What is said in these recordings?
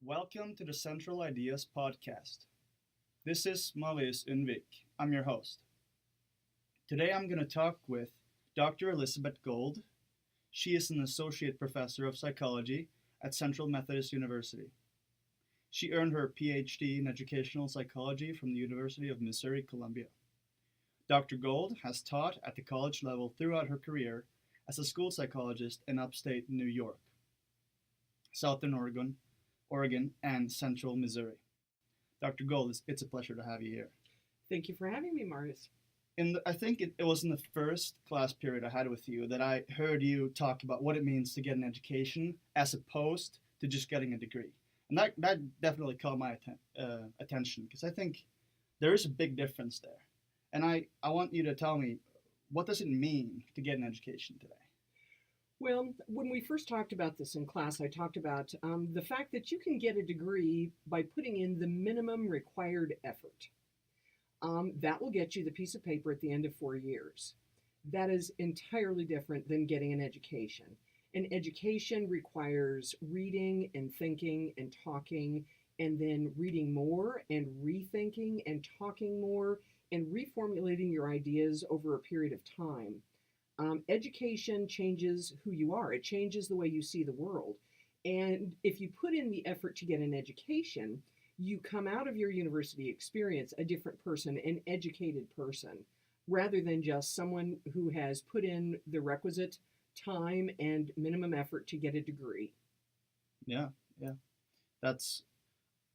Welcome to the Central Ideas podcast. This is Malis Unvik. I'm your host. Today I'm going to talk with Dr. Elizabeth Gold. She is an associate professor of psychology at Central Methodist University. She earned her Ph.D. in educational psychology from the University of Missouri, Columbia. Dr. Gold has taught at the college level throughout her career as a school psychologist in upstate New York, Southern Oregon, and Central Missouri. Dr. Gold, it's a pleasure to have you here. Thank you for having me, Marius. I think it was in the first class period I had with you that I heard you talk about what it means to get an education as opposed to just getting a degree. And that definitely caught my attention because I think there is a big difference there. And I want you to tell me, what does it mean to get an education today? Well, when we first talked about this in class, I talked about the fact that you can get a degree by putting in the minimum required effort. That will get you the piece of paper at the end of 4 years. That is entirely different than getting an education. An education requires reading and thinking and talking, and then reading more and rethinking and talking more and reformulating your ideas over a period of time. Education changes who you are. It changes the way you see the world. And if you put in the effort to get an education, you come out of your university experience a different person, an educated person, rather than just someone who has put in the requisite time and minimum effort to get a degree. Yeah.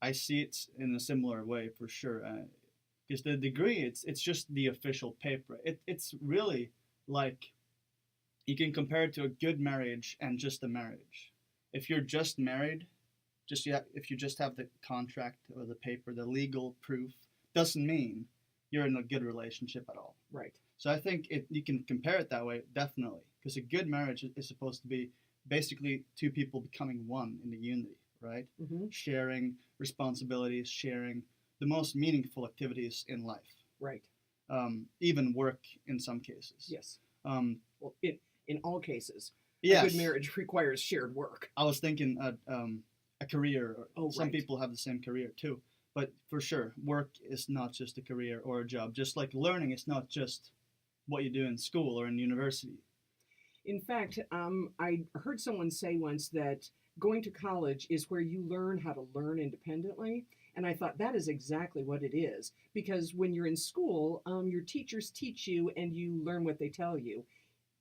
I see it in a similar way for sure. Because the degree, it's just the official paper. It's really like you can compare it to a good marriage and just a marriage. If you're just married, if you just have the contract or the paper, the legal proof, doesn't mean you're in a good relationship at all. Right. So I think you can compare it that way, definitely, because a good marriage is supposed to be basically two people becoming one in the unity, right? Mm-hmm. Sharing responsibilities, sharing the most meaningful activities in life. Right. Even work in some cases. Yes. Um, Well, in all cases, yes. a good marriage requires shared work. I was thinking a career. Some right. people have the same career too. But for sure, work is not just a career or a job. Just like learning is not just what you do in school or in university. In fact, I heard someone say once that going to college is where you learn how to learn independently. And I thought that is exactly what it is. Because when you're in school, your teachers teach you and you learn what they tell you.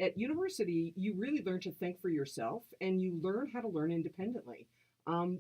At university, you really learn to think for yourself and you learn how to learn independently.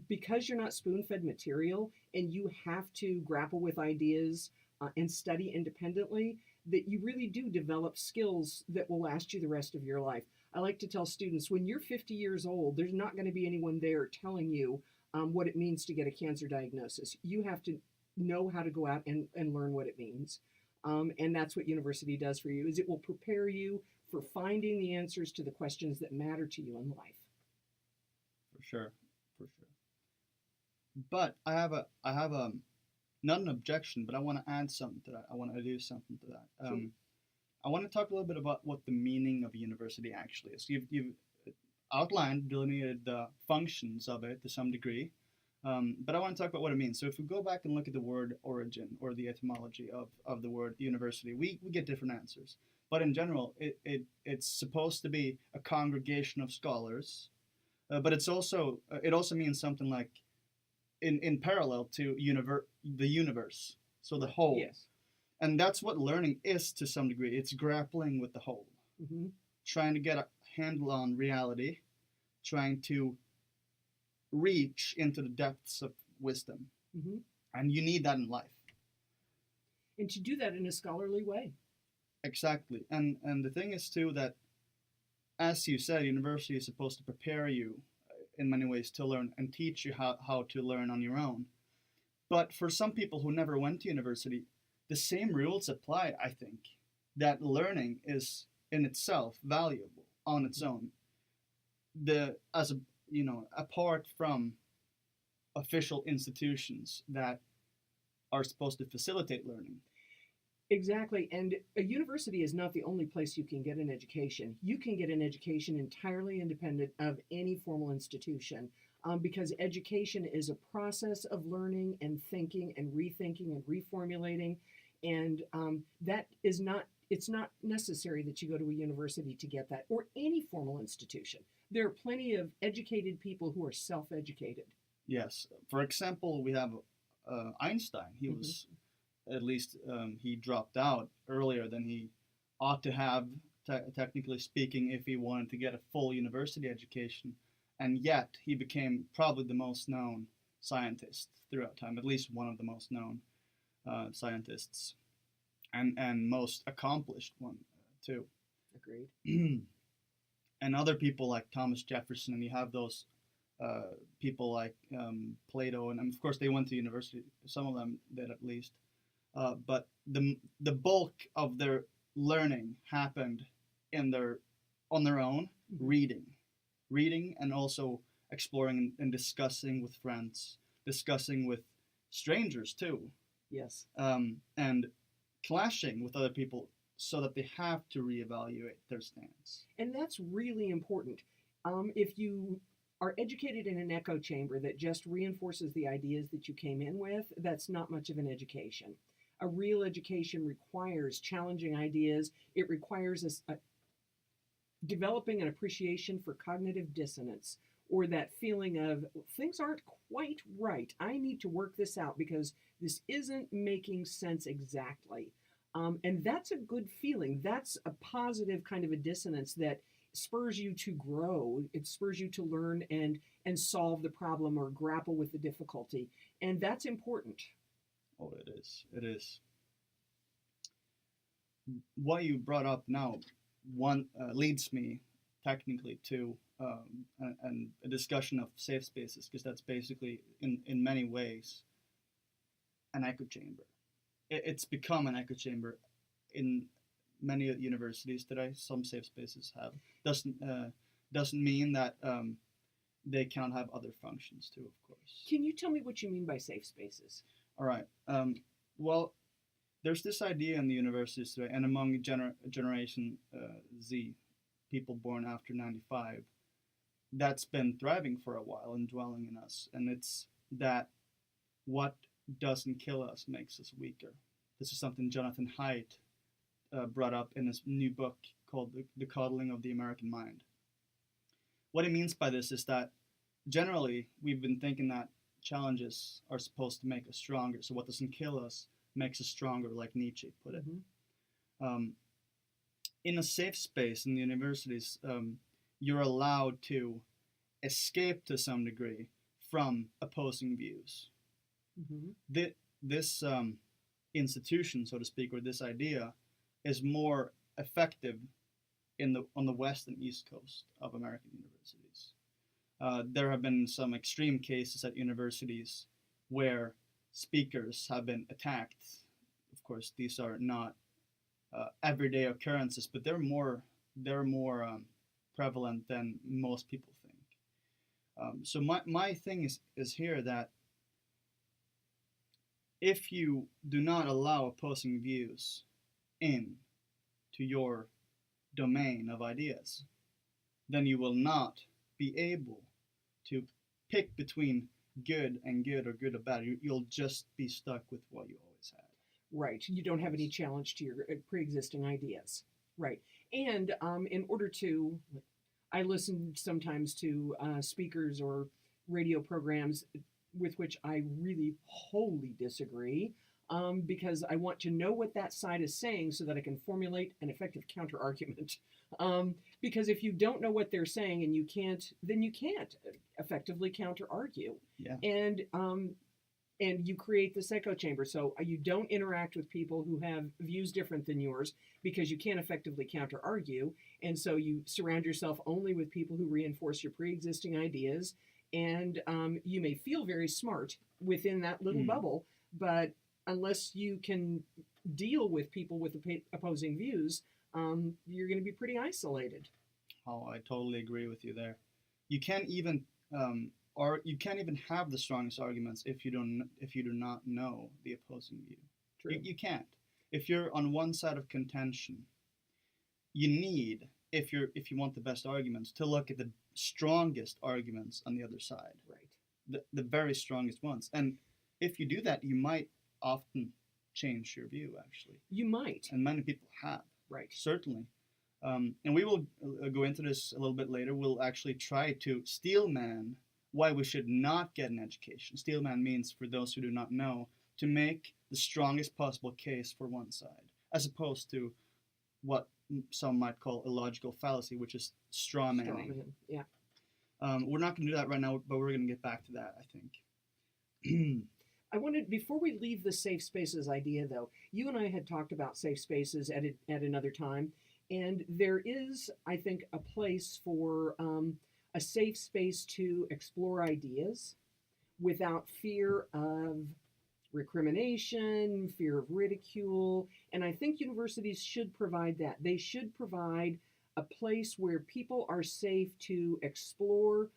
Because you're not spoon-fed material and you have to grapple with ideas and study independently, that you really do develop skills that will last you the rest of your life. I like to tell students, when you're 50 years old, there's not going to be anyone there telling you what it means to get a cancer diagnosis. You have to know how to go out and learn what it means. And that's what university does for you, is it will prepare you for finding the answers to the questions that matter to you in life. For sure. But I have not an objection, but I want to add something to that. I want to do something to that. Sure. I want to talk a little bit about what the meaning of a university actually is. You've outlined, delineated the functions of it to some degree, but I want to talk about what it means. So if we go back and look at the word origin or the etymology of the word university, we get different answers. But in general, it's supposed to be a congregation of scholars, but it also means something like in parallel to the universe, so the whole. Yes. And that's what learning is to some degree. It's grappling with the whole, Mm-hmm. trying to get a handle on reality, trying to reach into the depths of wisdom. Mm-hmm. And you need that in life. And to do that in a scholarly way. Exactly. And the thing is too that, as you said, university is supposed to prepare you in many ways to learn and teach you how to learn on your own. But for some people who never went to university, the same rules apply, I think, that learning is in itself valuable on its own. Apart from official institutions that are supposed to facilitate learning. Exactly. And a university is not the only place you can get an education. You can get an education entirely independent of any formal institution. because education is a process of learning and thinking and rethinking and reformulating, and that is not. It's not necessary that you go to a university to get that, or any formal institution. There are plenty of educated people who are self-educated. Yes. For example, we have Einstein. He was, at least, he dropped out earlier than he ought to have, technically speaking, if he wanted to get a full university education. And yet, he became probably the most known scientist throughout time, at least one of the most known scientists, and most accomplished one, too. Agreed. And other people like Thomas Jefferson, and you have those people like Plato, and of course they went to university. Some of them did at least, but the bulk of their learning happened on their own, reading, and also exploring and discussing with friends, discussing with strangers too. Yes. And clashing with other people so that they have to reevaluate their stance. And that's really important. If you are educated in an echo chamber that just reinforces the ideas that you came in with, that's not much of an education. A real education requires challenging ideas. It requires developing an appreciation for cognitive dissonance, or that feeling of things aren't quite right. I need to work this out because this isn't making sense exactly. And that's a good feeling. That's a positive kind of a dissonance that spurs you to grow. It spurs you to learn and solve the problem or grapple with the difficulty. And that's important. Oh, it is. It is. What you brought up now leads me technically to a discussion of safe spaces, because that's basically, in many ways, an echo chamber. It's become an echo chamber in many universities today. Some safe spaces have. Doesn't mean that they can't have other functions too, of course. Can you tell me what you mean by safe spaces? All right. Well, there's this idea in the universities today, and among Generation Z, people born after 95, that's been thriving for a while and dwelling in us. And it's that what doesn't kill us makes us weaker. This is something Jonathan Haidt brought up in his new book called The Coddling of the American Mind. What he means by this is that generally we've been thinking that challenges are supposed to make us stronger. So what doesn't kill us makes us stronger, like Nietzsche put it. In a safe space in the universities, you're allowed to escape to some degree from opposing views. This institution, so to speak, or this idea, is more effective on the west and east coast of American universities. There have been some extreme cases at universities where speakers have been attacked. Of course, these are not everyday occurrences, but they're more prevalent than most people think. So my thing is here that if you do not allow opposing views in to your domain of ideas, then you will not be able to pick between good and good or good or bad. You'll just be stuck with what you always had. Right. You don't have any challenge to your pre-existing ideas. Right. And in order to, I listen sometimes to speakers or radio programs with which I really wholly disagree, because I want to know what that side is saying so that I can formulate an effective counter-argument. Because if you don't know what they're saying and then you can't effectively counter-argue. Yeah. And you create this echo chamber. So you don't interact with people who have views different than yours because you can't effectively counter-argue. And so you surround yourself only with people who reinforce your pre-existing ideas. And you may feel very smart within that little bubble, but unless you can deal with people with opposing views, you're going to be pretty isolated. Oh, I totally agree with you there. You can't even have the strongest arguments if you do not know the opposing view. True. You can't. If you're on one side of contention, you need if you want the best arguments, to look at the strongest arguments on the other side, Right. the very strongest ones. And if you do that, you might often change your view, actually. You might. And many people have. Right. Certainly. And we will go into this a little bit later. We'll actually try to steelman why we should not get an education. Steelman means, for those who do not know, to make the strongest possible case for one side, as opposed to what some might call illogical fallacy, which is straw manning. Yeah. We're not going to do that right now, but we're going to get back to that, I think. I wanted, before we leave the safe spaces idea, though, you and I had talked about safe spaces at another time, and there is, I think, a place for a safe space to explore ideas without fear of recrimination, fear of ridicule, and I think universities should provide that. They should provide a place where people are safe to explore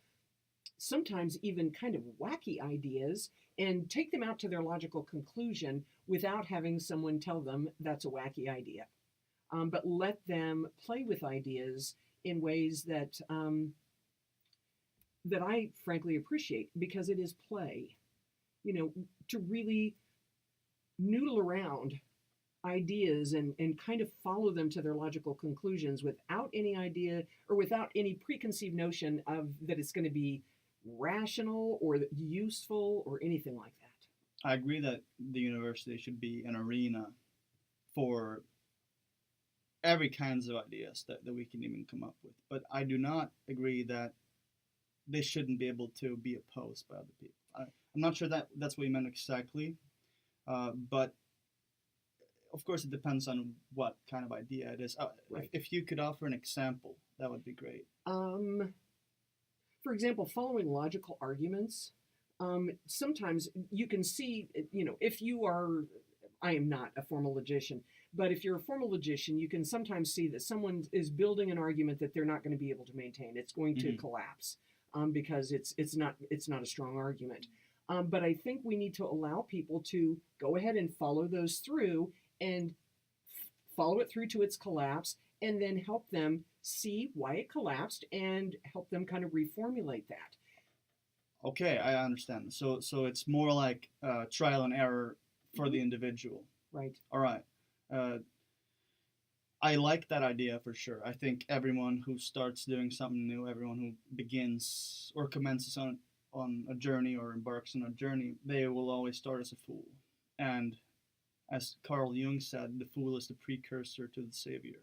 sometimes even kind of wacky ideas and take them out to their logical conclusion without having someone tell them that's a wacky idea. But let them play with ideas in ways that that I frankly appreciate, because it is play. You know, to really noodle around ideas and kind of follow them to their logical conclusions without any idea or without any preconceived notion of that it's going to be rational or useful or anything like that. I agree that the university should be an arena for every kinds of ideas that we can even come up with. But I do not agree that they shouldn't be able to be opposed by other people. I'm not sure that that's what you meant exactly, but of course it depends on what kind of idea it is. Right. If you could offer an example, that would be great. For example, following logical arguments, sometimes you can see, you know, if you are, I am not a formal logician, but if you're a formal logician, you can sometimes see that someone is building an argument that they're not going to be able to maintain. It's going to collapse because it's not a strong argument. But I think we need to allow people to go ahead and follow those through and follow it through to its collapse, and then help them see why it collapsed and help them kind of reformulate that. Okay, I understand. So it's more like trial and error for the individual. Right. All right. I like that idea for sure. I think everyone who starts doing something new, everyone who begins or commences on a journey or embarks on a journey, they will always start as a fool. And as Carl Jung said, the fool is the precursor to the savior.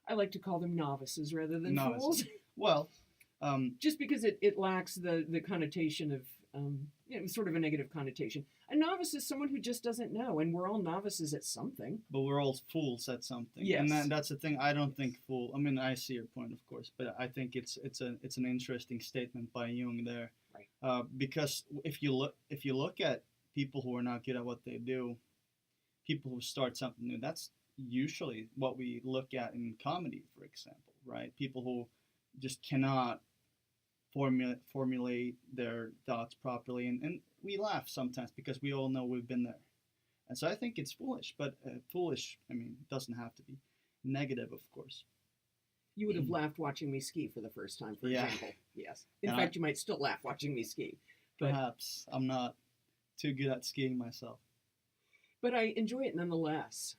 I like to call them novices rather than Novices. fools. Well, just because it lacks the connotation of, sort of a negative connotation. A novice is someone who just doesn't know, and we're all novices at something. But we're all fools at something. Yes. And that's the thing. I don't think fool. I mean, I see your point, of course, but I think it's an interesting statement by Jung there. Right. Because if you look at people who are not good at what they do, people who start something new, that's usually what we look at in comedy, for example, right? People who just cannot formulate their thoughts properly, and we laugh sometimes because we all know we've been there. And so I think it's foolish, but foolish, I mean, doesn't have to be negative, of course. You would have laughed watching me ski for the first time, for example. Yes. In And fact, you might still laugh watching me ski. But, Perhaps I'm not too good at skiing myself. but I enjoy it nonetheless.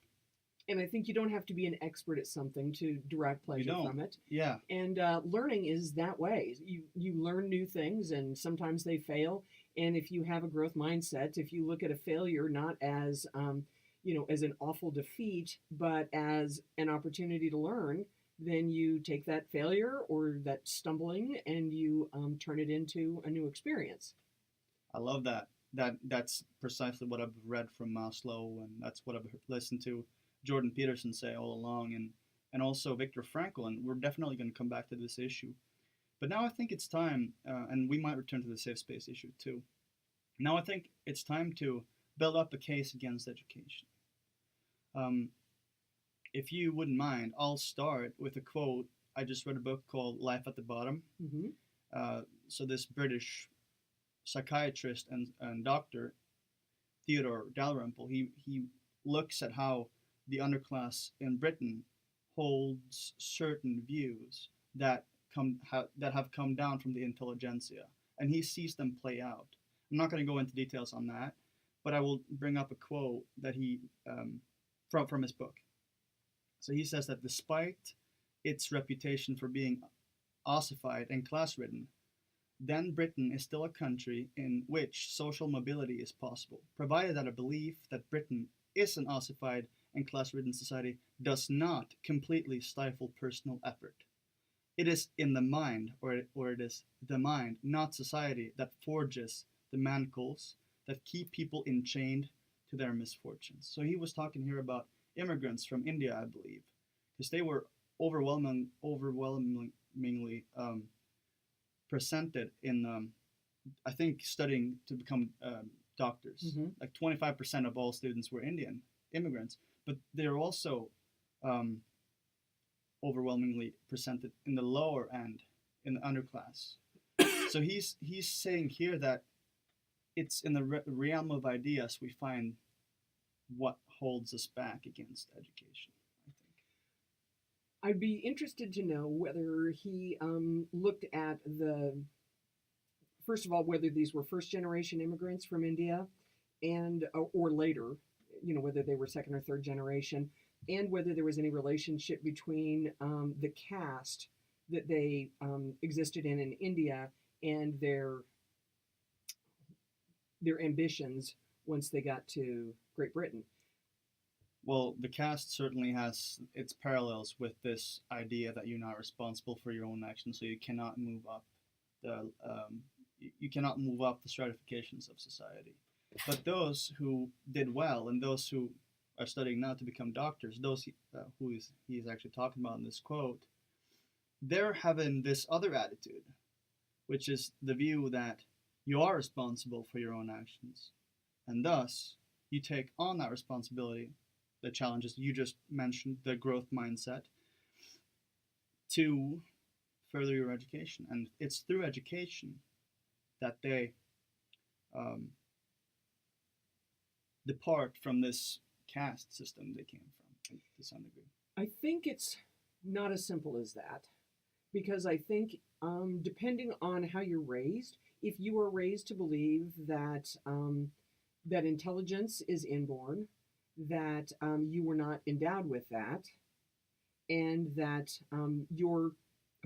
And I think you don't have to be an expert at something to derive pleasure from it. Yeah. And learning is that way. You learn new things, and sometimes they fail. And if you have a growth mindset, if you look at a failure not as as an awful defeat, but as an opportunity to learn, then you take that failure or that stumbling and you turn it into a new experience. I love that. That's precisely what I've read from Maslow, and that's what I've listened to Jordan Peterson say all along, and also Viktor Frankl, and we're definitely going to come back to this issue. But now I think it's time, and we might return to the safe space issue too. Now I think it's time to build up a case against education. If you wouldn't mind, I'll start with a quote. I just read a book called Life at the Bottom. Mm-hmm. So this British psychiatrist and doctor, Theodore Dalrymple, he looks at how the underclass in Britain holds certain views that that have come down from the intelligentsia, and he sees them play out. I'm not going to go into details on that, but I will bring up a quote that he from his book. So he says that despite its reputation for being ossified and class-ridden, then Britain is still a country in which social mobility is possible, provided that a belief that Britain is an ossified and class-ridden society does not completely stifle personal effort. It is in the mind, or it is the mind, not society, that forges the manacles that keep people enchained to their misfortunes. So he was talking here about immigrants from India, I believe, because they were overwhelmingly presented in, I think, studying to become doctors. Mm-hmm. Like 25% of all students were Indian immigrants, but they're also overwhelmingly presented in the lower end, in the underclass. So he's saying here that it's in the realm of ideas we find what holds us back against education, I think. I'd be interested to know whether he looked at first of all, whether these were first generation immigrants from India and or later, whether they were second or third generation, and whether there was any relationship between the caste that they existed in India and their ambitions once they got to Great Britain. Well, the caste certainly has its parallels with this idea that you're not responsible for your own actions, so you cannot move up the stratifications of society. But those who did well, and those who are studying now to become doctors, those who he's actually talking about in this quote, they're having this other attitude, which is the view that you are responsible for your own actions, and thus you take on that responsibility, the challenges you just mentioned, the growth mindset, to further your education. And it's through education that they depart from this caste system they came from, to some degree. I think it's not as simple as that, because I think depending on how you're raised, if you are raised to believe that that intelligence is inborn, that you were not endowed with that, and that your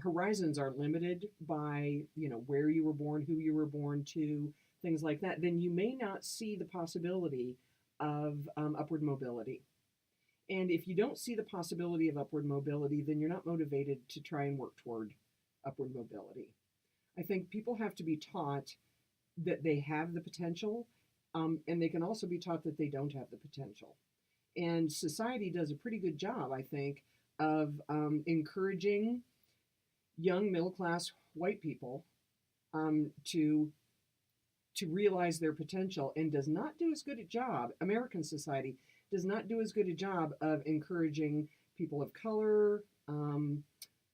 horizons are limited by where you were born, who you were born to, things like that, then you may not see the possibility of upward mobility. And if you don't see the possibility of upward mobility, then you're not motivated to try and work toward upward mobility. I think people have to be taught that they have the potential, and they can also be taught that they don't have the potential. And society does a pretty good job, I think, of encouraging young middle-class white people to realize their potential, and does not do as good a job, American society does not do as good a job of encouraging people of color,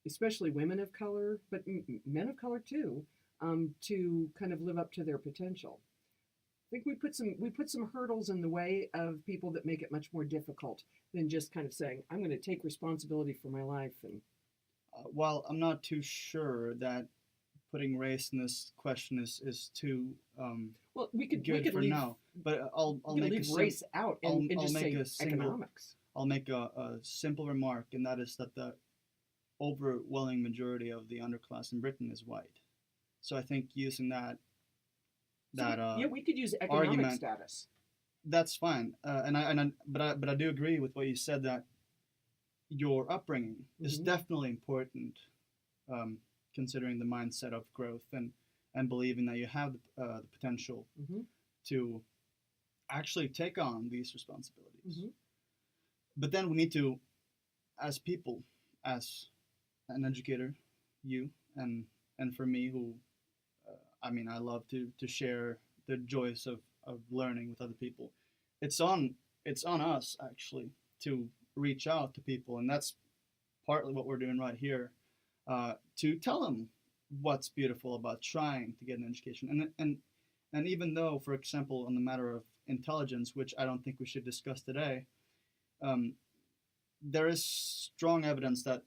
especially women of color, but men of color too, to kind of live up to their potential. I think we put some hurdles in the way of people that make it much more difficult than just kind of saying, I'm going to take responsibility for my life. And while I'm not too sure that putting race in this question is too well, we could for leave, now, but I'll make leave race out and just say economics. I'll make a simple remark, and that is that the overwhelming majority of the underclass in Britain is white. So I think using that we could use economic argument, status. That's fine, but I do agree with what you said, that your upbringing is definitely important, considering the mindset of growth and believing that you have the potential to actually take on these responsibilities. But then we need to, as people, as an educator, you and for me, who I love to share the joys of learning with other people. It's on us actually to reach out to people, and that's partly what we're doing right here, to tell them what's beautiful about trying to get an education. And even though, for example, on the matter of intelligence, which I don't think we should discuss today, there is strong evidence that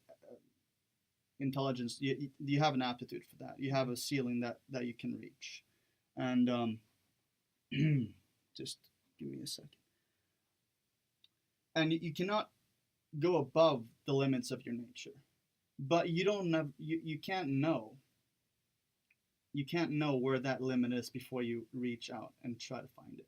intelligence, you have an aptitude for that. You have a ceiling that you can reach. And just give me a second. And you cannot go above the limits of your nature, but you can't know. You can't know where that limit is before you reach out and try to find it.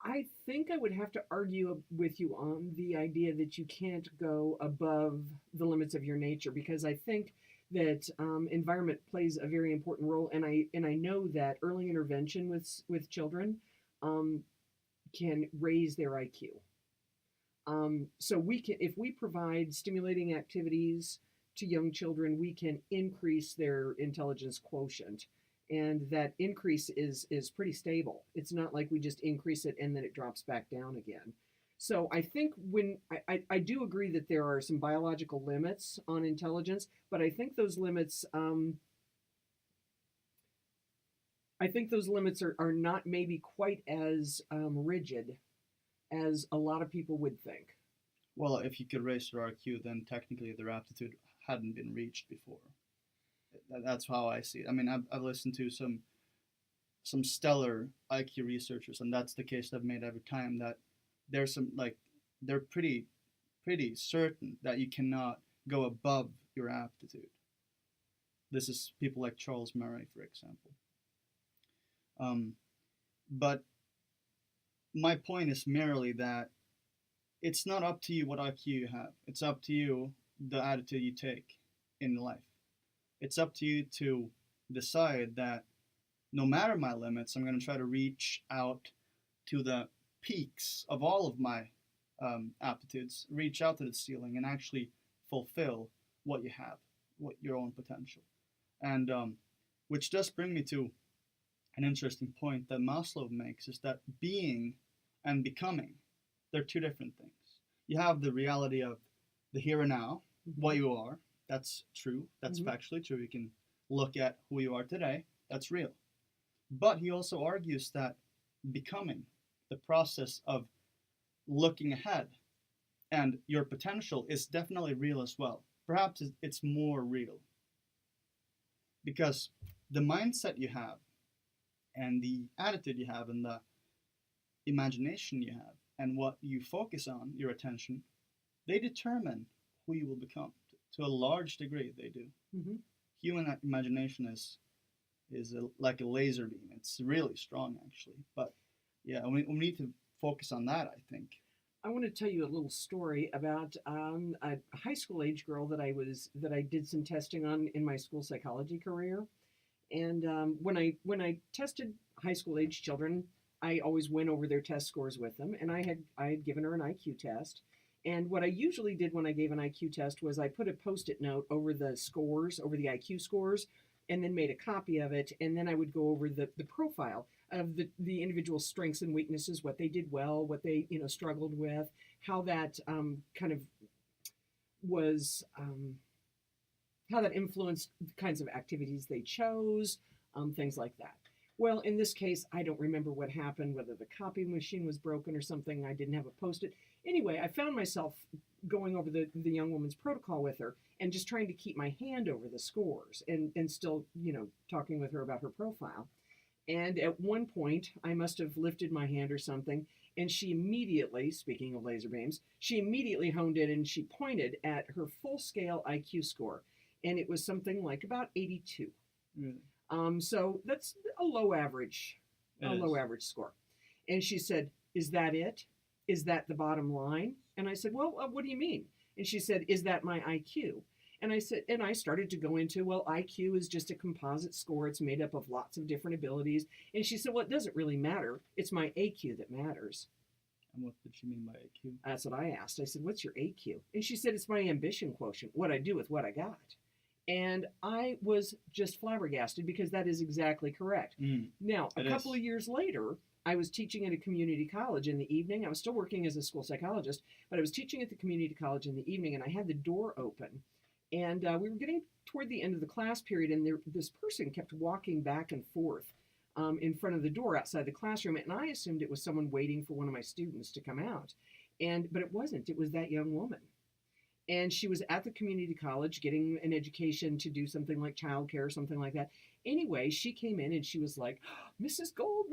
I think I would have to argue with you on the idea that you can't go above the limits of your nature, because I think that environment plays a very important role, and I know that early intervention with children can raise their IQ. So we can, if we provide stimulating activities to young children, we can increase their intelligence quotient, and that increase is pretty stable. It's not like we just increase it and then it drops back down again. So I think I do agree that there are some biological limits on intelligence, but I think those limits are not maybe quite as rigid as a lot of people would think. Well, if you could raise their IQ, then technically their aptitude hadn't been reached before. That's how I see it. I mean, I've listened to some stellar IQ researchers, and that's the case I've made every time, that there's some, like, they're pretty certain that you cannot go above your aptitude. This is people like Charles Murray, for example. But my point is merely that it's not up to you what IQ you have. It's up to you the attitude you take in life. It's up to you to decide that no matter my limits, I'm going to try to reach out to the peaks of all of my aptitudes, reach out to the ceiling, and actually fulfill what you have, what your own potential. And which does bring me to an interesting point that Maslow makes, is that being and becoming, they're two different things. You have the reality of the here and now, what you are. That's true. That's factually true. You can look at who you are today. That's real. But he also argues that becoming, the process of looking ahead, and your potential is definitely real as well. Perhaps it's more real. Because the mindset you have, and the attitude you have, and the imagination you have, and what you focus on, your attention, they determine who you will become. To a large degree, they do. Human imagination is like a laser beam. It's really strong, actually. But yeah, we need to focus on that, I think. I want to tell you a little story about a high school age girl that I did some testing on in my school psychology career. And when I tested high school age children, I always went over their test scores with them, and I had given her an IQ test. And what I usually did when I gave an IQ test was I put a Post-it note over the scores, over the IQ scores, and then made a copy of it. And then I would go over the profile of the individual strengths and weaknesses, what they did well, what they struggled with, how that kind of was, how that influenced the kinds of activities they chose, things like that. Well, in this case, I don't remember what happened, whether the copy machine was broken or something. I didn't have a Post-it. Anyway, I found myself going over the young woman's protocol with her and just trying to keep my hand over the scores and still, talking with her about her profile. And at one point, I must have lifted my hand or something, and she immediately, speaking of laser beams, she immediately honed in and she pointed at her full-scale IQ score, and it was something like about 82. Really? So that's a low average score. And she said, "Is that it? Is that the bottom line?" And I said, "Well, what do you mean?" And she said, "Is that my IQ?" And I said, and I started to go into, well, IQ is just a composite score. It's made up of lots of different abilities. And she said, "Well, it doesn't really matter. It's my AQ that matters." And what did she mean by AQ? That's what I asked. I said, "What's your AQ?" And she said, "It's my ambition quotient, what I do with what I got." And I was just flabbergasted, because that is exactly correct. Now, a couple of years later, I was teaching at a community college in the evening. I was still working as a school psychologist, but I was teaching at the community college in the evening, and I had the door open. And we were getting toward the end of the class period, and this person kept walking back and forth in front of the door outside the classroom, and I assumed it was someone waiting for one of my students to come out. But it wasn't. It was that young woman. And she was at the community college getting an education to do something like childcare or something like that. Anyway, she came in and she was like, Mrs. Gold,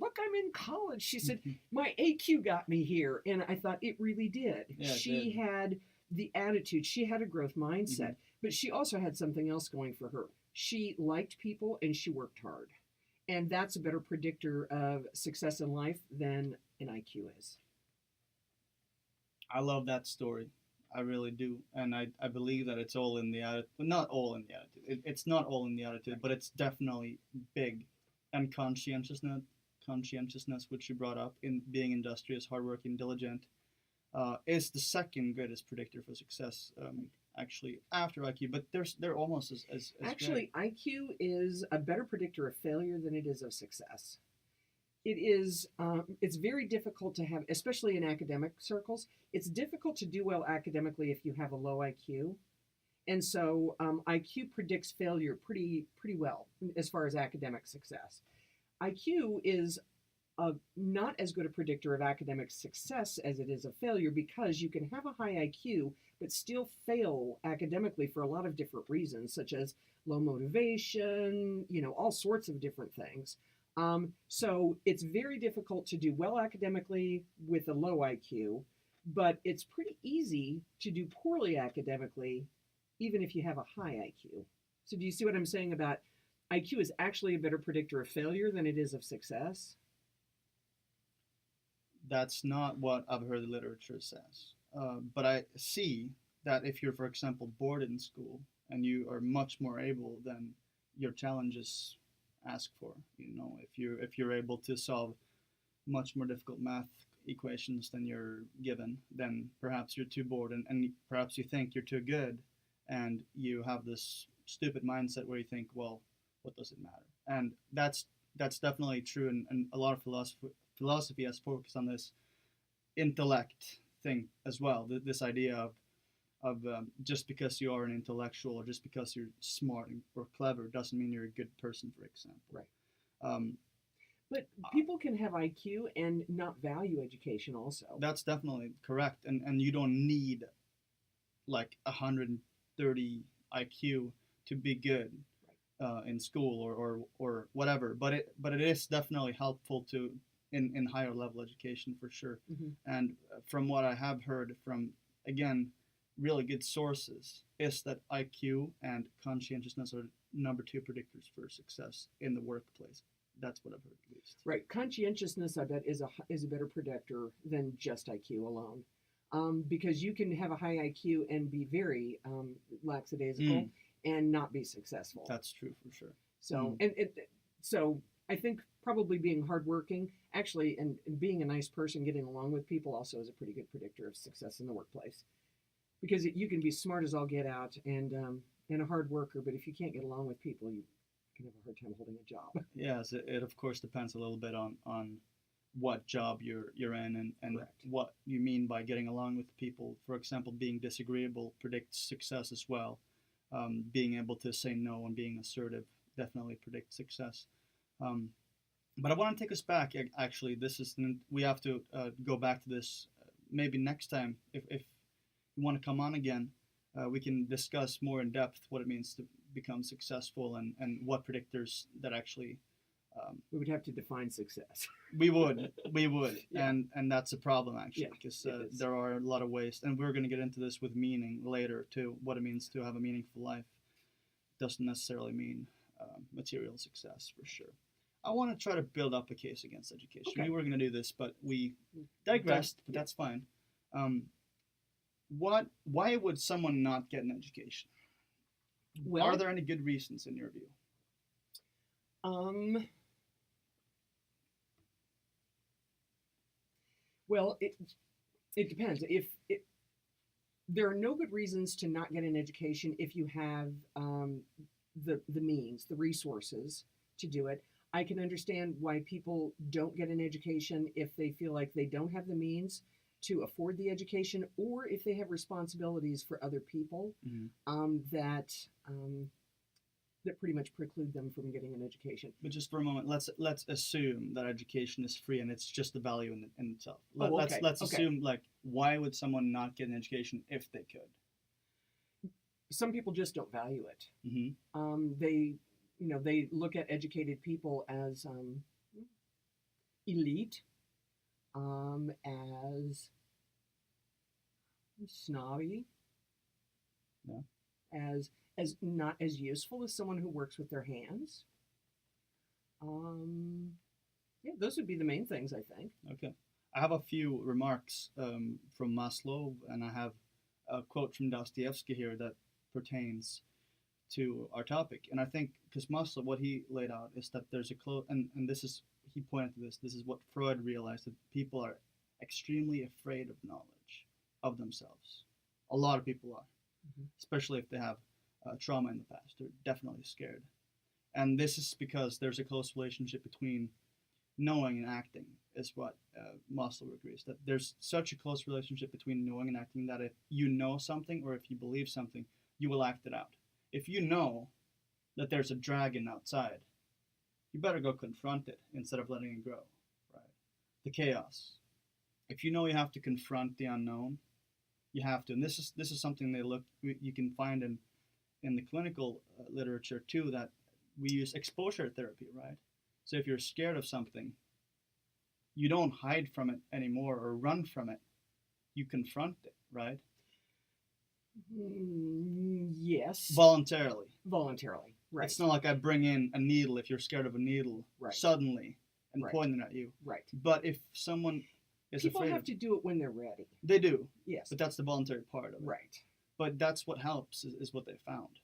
look, I'm in college. She said, my AQ got me here. And I thought it really did. Yeah, She had the attitude, she had a growth mindset, but she also had something else going for her. She liked people and she worked hard. And that's a better predictor of success in life than an IQ is. I love that story. I really do. And I believe that it's all in the attitude. Not all in the attitude. It's not all in the attitude, but it's definitely big. And conscientiousness, which you brought up, in being industrious, hardworking, diligent, is the second greatest predictor for success, actually, after IQ. But they're almost as actually, great. IQ is a better predictor of failure than it is of success. It is, it's very difficult to have, especially in academic circles, it's difficult to do well academically if you have a low IQ. And so IQ predicts failure pretty well as far as academic success. IQ is not as good a predictor of academic success as it is of failure, because you can have a high IQ but still fail academically for a lot of different reasons, such as low motivation, all sorts of different things. So it's very difficult to do well academically with a low IQ, but it's pretty easy to do poorly academically even if you have a high IQ. So do you see what I'm saying about IQ is actually a better predictor of failure than it is of success? That's not what I've heard the literature says. But I see that if you're, for example, bored in school and you are much more able than your challenges ask for, if you're able to solve much more difficult math equations than you're given, then perhaps you're too bored, and perhaps you think you're too good, and you have this stupid mindset where you think, well, what does it matter? And that's definitely true, and a lot of philosophy has focused on this intellect thing as well. This idea of just because you are an intellectual or just because you're smart or clever doesn't mean you're a good person, for example. Right. But people can have IQ and not value education also. That's definitely correct. And you don't need like 130 IQ to be good in school or whatever. But it is definitely helpful to in higher level education for sure. And from what I have heard from, again, really good sources, is that IQ and conscientiousness are number 2 predictors for success in the workplace. That's what I've heard, at least. Right. Conscientiousness, I bet, is a better predictor than just IQ alone. Because you can have a high IQ and be very lackadaisical and not be successful. That's true for sure. So so I think probably being hardworking, actually, and being a nice person, getting along with people also is a pretty good predictor of success in the workplace. Because you can be smart as all get out and a hard worker, but if you can't get along with people, you can have a hard time holding a job. Yes, it of course depends a little bit on what job you're in and what you mean by getting along with people. For example, being disagreeable predicts success as well. Being able to say no and being assertive definitely predicts success. But I want to take us back. Actually, we have to go back to this maybe next time. If you want to come on again, we can discuss more in depth what it means to become successful and what predictors that actually. We would have to define success. we would, Yeah. and that's a problem actually, because there are a lot of ways, and we're going to get into this with meaning later too. What it means to have a meaningful life doesn't necessarily mean material success for sure. I want to try to build up a case against education. Okay. We were going to do this, but we digressed. But that's fine. Why would someone not get an education? Well, are there any good reasons in your view? Well, it depends. There are no good reasons to not get an education if you have the means, the resources to do it. I can understand why people don't get an education if they feel like they don't have the means to afford the education, or if they have responsibilities for other people that that pretty much preclude them from getting an education. But just for a moment, let's assume that education is free and it's just the value in itself. Okay. Let's Okay. assume, like, why would someone not get an education if they could? Some people just don't value it. Mm-hmm. They look at educated people as elite, as snobby, Yeah. as not as useful as someone who works with their hands. Yeah, those would be the main things, I think. Okay. I have a few remarks from Maslow, and I have a quote from Dostoevsky here that pertains to our topic. And I think, because Maslow, what he laid out is that there's and this is, he pointed to this is what Freud realized, that people are extremely afraid of knowledge of themselves. A lot of people are, especially if they have trauma in the past. They're definitely scared. And this is because there's a close relationship between knowing and acting, is what Maslow agrees, that there's such a close relationship between knowing and acting that if you know something or if you believe something, you will act it out. If you know that there's a dragon outside, you better go confront it instead of letting it grow, right? The chaos. If you know you have to confront the unknown, you have to. And this is something you can find in the clinical literature too, that we use exposure therapy, right? So if you're scared of something, you don't hide from it anymore or run from it. You confront it, right? Yes. Voluntarily. Right. It's not like I bring in a needle if you're scared of a needle suddenly and point it at you. Right. But if someone is People afraid have to do it when they're ready. They do. Yes. But that's the voluntary part of it. Right. But that's what helps, is what they found.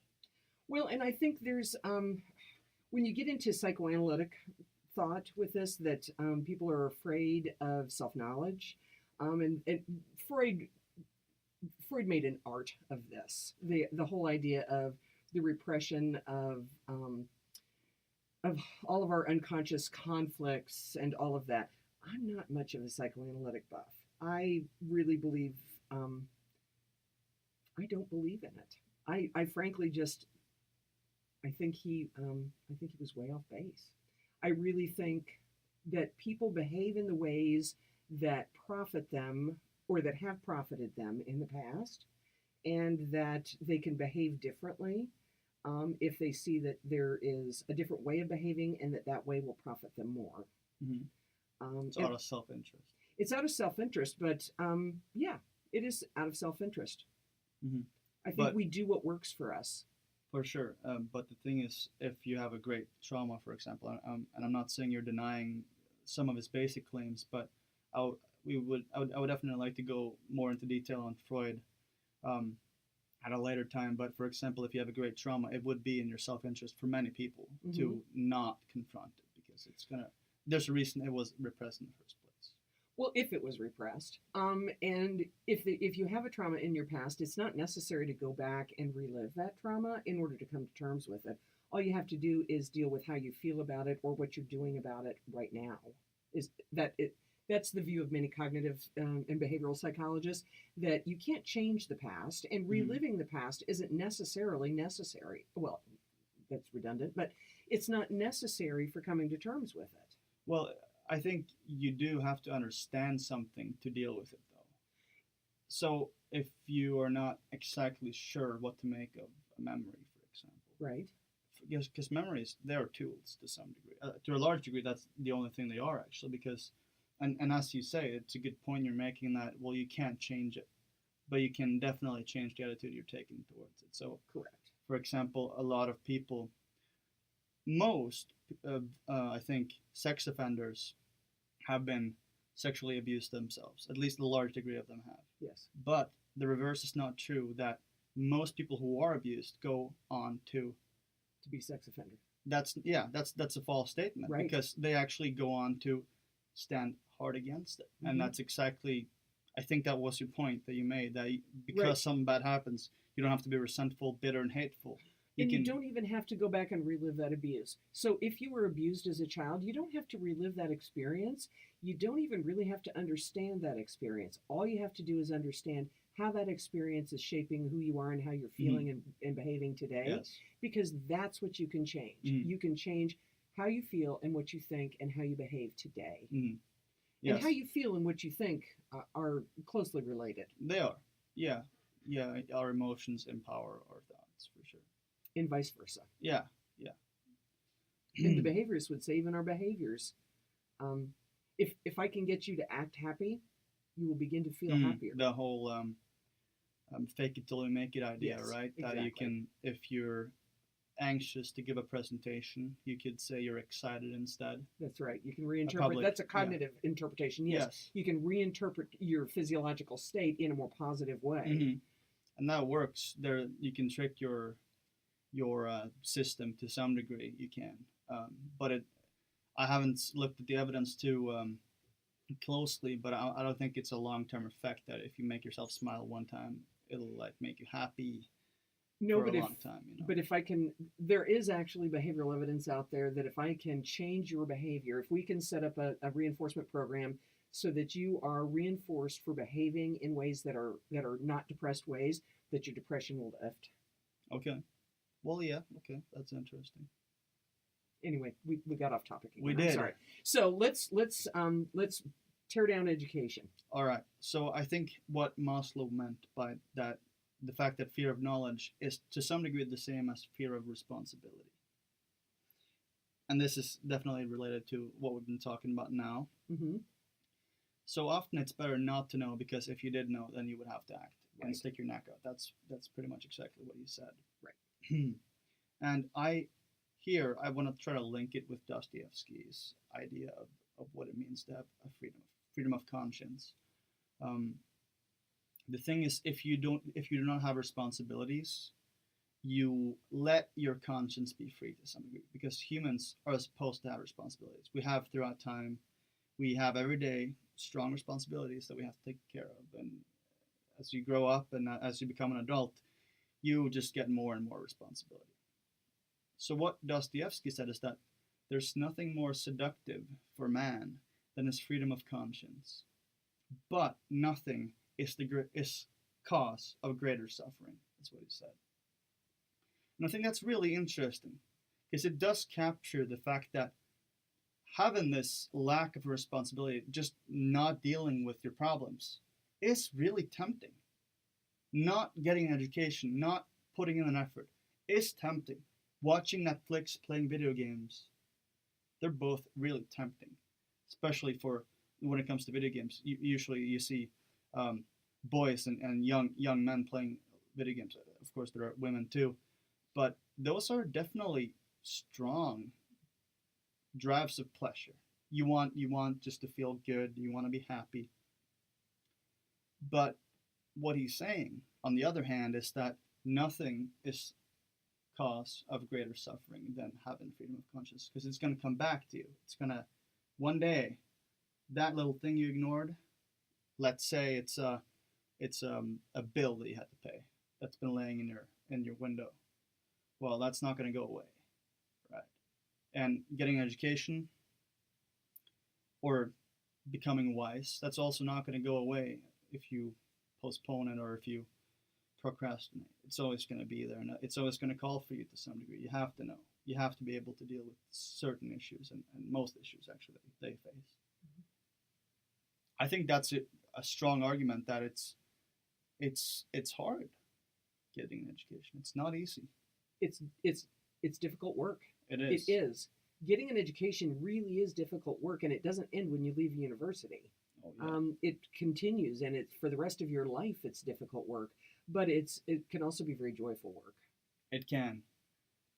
Well, and I think there's, when you get into psychoanalytic thought with this, that people are afraid of self-knowledge. And Freud made an art of this. The whole idea of the repression of all of our unconscious conflicts and all of that. I'm not much of a psychoanalytic buff. I really believe, I don't believe in it. I frankly just, I think he was way off base. I really think that people behave in the ways that profit them or that have profited them in the past, and that they can behave differently if they see that there is a different way of behaving and that way will profit them more. Mm-hmm. It's out of self-interest. It's out of self-interest, but yeah, it is out of self-interest. Mm-hmm. I think we do what works for us. For sure. But the thing is, if you have a great trauma, for example, and I'm not saying you're denying some of his basic claims, but I would definitely like to go more into detail on Freud at a later time. But for example, if you have a great trauma, it would be in your self-interest for many people to not confront it, because there's a reason it was repressed in the first place. Well, if it was repressed, and if you have a trauma in your past, it's not necessary to go back and relive that trauma in order to come to terms with it. All you have to do is deal with how you feel about it or what you're doing about it right now. That's the view of many cognitive and behavioral psychologists, that you can't change the past, and reliving the past isn't necessarily necessary. Well, that's redundant, but it's not necessary for coming to terms with it. Well, I think you do have to understand something to deal with it, though. So if you are not exactly sure what to make of a memory, for example. Right. Because memories, they're tools to some degree. To a large degree, that's the only thing they are, actually, because, and as you say, it's a good point you're making, that, well, you can't change it, but you can definitely change the attitude you're taking towards it. So, correct. For example, a lot of people, I think, sex offenders have been sexually abused themselves. At least a large degree of them have. Yes. But the reverse is not true, that most people who are abused go on to be sex offender. That's a false statement, right? Because they actually go on to stand hard against it. And that's exactly, I think that was your point that you made, that because something bad happens, you don't have to be resentful, bitter, and hateful. And you don't even have to go back and relive that abuse. So if you were abused as a child, you don't have to relive that experience. You don't even really have to understand that experience. All you have to do is understand how that experience is shaping who you are and how you're feeling and behaving today. Yes. Because that's what you can change. You can change how you feel and what you think and how you behave today. Yes. And how you feel and what you think are closely related. They are. Yeah. Yeah. Our emotions empower our thoughts, for sure. And vice versa. Yeah. And the behaviorists would say even our behaviors. If I can get you to act happy, you will begin to feel happier. The whole fake it till you make it idea, Yes, right? exactly. That you can, if you're anxious to give a presentation, you could say you're excited instead. That's right. You can reinterpret. That's a cognitive interpretation. Yes. You can reinterpret your physiological state in a more positive way. And that works. There, you can trick your system to some degree. You can, but I haven't looked at the evidence too closely, but I don't think it's a long-term effect that if you make yourself smile one time, it'll like make you happy for a long time. But if I can, there is actually behavioral evidence out there that if I can change your behavior, if we can set up a reinforcement program so that you are reinforced for behaving in ways that are not depressed ways, that your depression will lift. Okay. Well, yeah. Okay, that's interesting. Anyway, we got off topic again. We did. I'm sorry. So let's tear down education. All right. So I think what Maslow meant by that, the fact that fear of knowledge is to some degree the same as fear of responsibility. And this is definitely related to what we've been talking about now. So often it's better not to know, because if you did know, then you would have to act and stick your neck out. That's pretty much exactly what you said. Right. And I want to try to link it with Dostoevsky's idea of what it means to have a freedom of conscience. The thing is, if you do not have responsibilities, you let your conscience be free to some degree, because humans are supposed to have responsibilities. We have throughout time, we have every day strong responsibilities that we have to take care of. And as you grow up and as you become an adult, you just get more and more responsibility. So what Dostoevsky said is that there's nothing more seductive for man than his freedom of conscience, but nothing is cause of greater suffering. That's what he said. And I think that's really interesting, because it does capture the fact that having this lack of responsibility, just not dealing with your problems, is really tempting. Not getting an education, not putting in an effort, is tempting. Watching Netflix, playing video games, they're both really tempting, especially for when it comes to video games. Usually you see boys and young men playing video games. Of course, there are women too, but those are definitely strong drives of pleasure. You want just to feel good. You want to be happy. But what he's saying, on the other hand, is that nothing is cause of greater suffering than having freedom of conscience, because it's going to come back to you. It's going to, one day, that little thing you ignored, let's say it's a bill that you had to pay that's been laying in your window. Well, that's not going to go away, right? And getting an education or becoming wise, that's also not going to go away if you postpone it or if you procrastinate. It's always going to be there, and it's always going to call for you to some degree. You have to know. You have to be able to deal with certain issues and most issues actually they face. I think that's a strong argument that it's hard getting an education. It's not easy. It's difficult work. It is. It is. Getting an education really is difficult work, and it doesn't end when you leave university. Oh, yeah. It continues, and it's for the rest of your life. It's difficult work, but it can also be very joyful work. It can,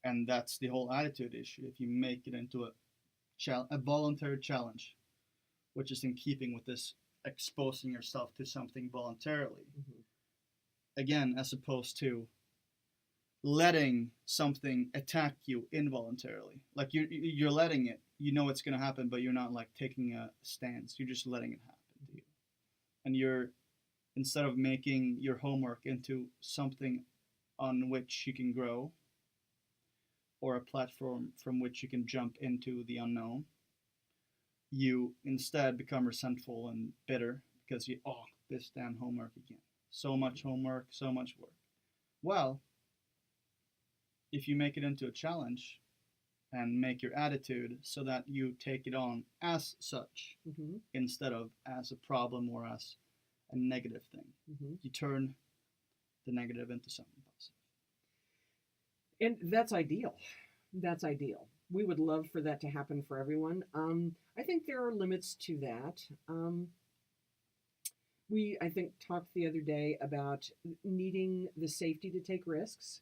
and that's the whole attitude issue. If you make it into a voluntary challenge, which is in keeping with this exposing yourself to something voluntarily, again, as opposed to letting something attack you involuntarily. Like you're letting it, you know it's going to happen, but you're not like taking a stance. You're just letting it happen to you. And you're, instead of making your homework into something on which you can grow, or a platform from which you can jump into the unknown, you instead become resentful and bitter because this damn homework again. So much homework, so much work. Well, if you make it into a challenge and make your attitude so that you take it on as such Mm-hmm. instead of as a problem or as a negative thing, Mm-hmm. you turn the negative into something positive. And that's ideal. That's ideal. We would love for that to happen for everyone. I think there are limits to that. We, I think, talked the other day about needing the safety to take risks.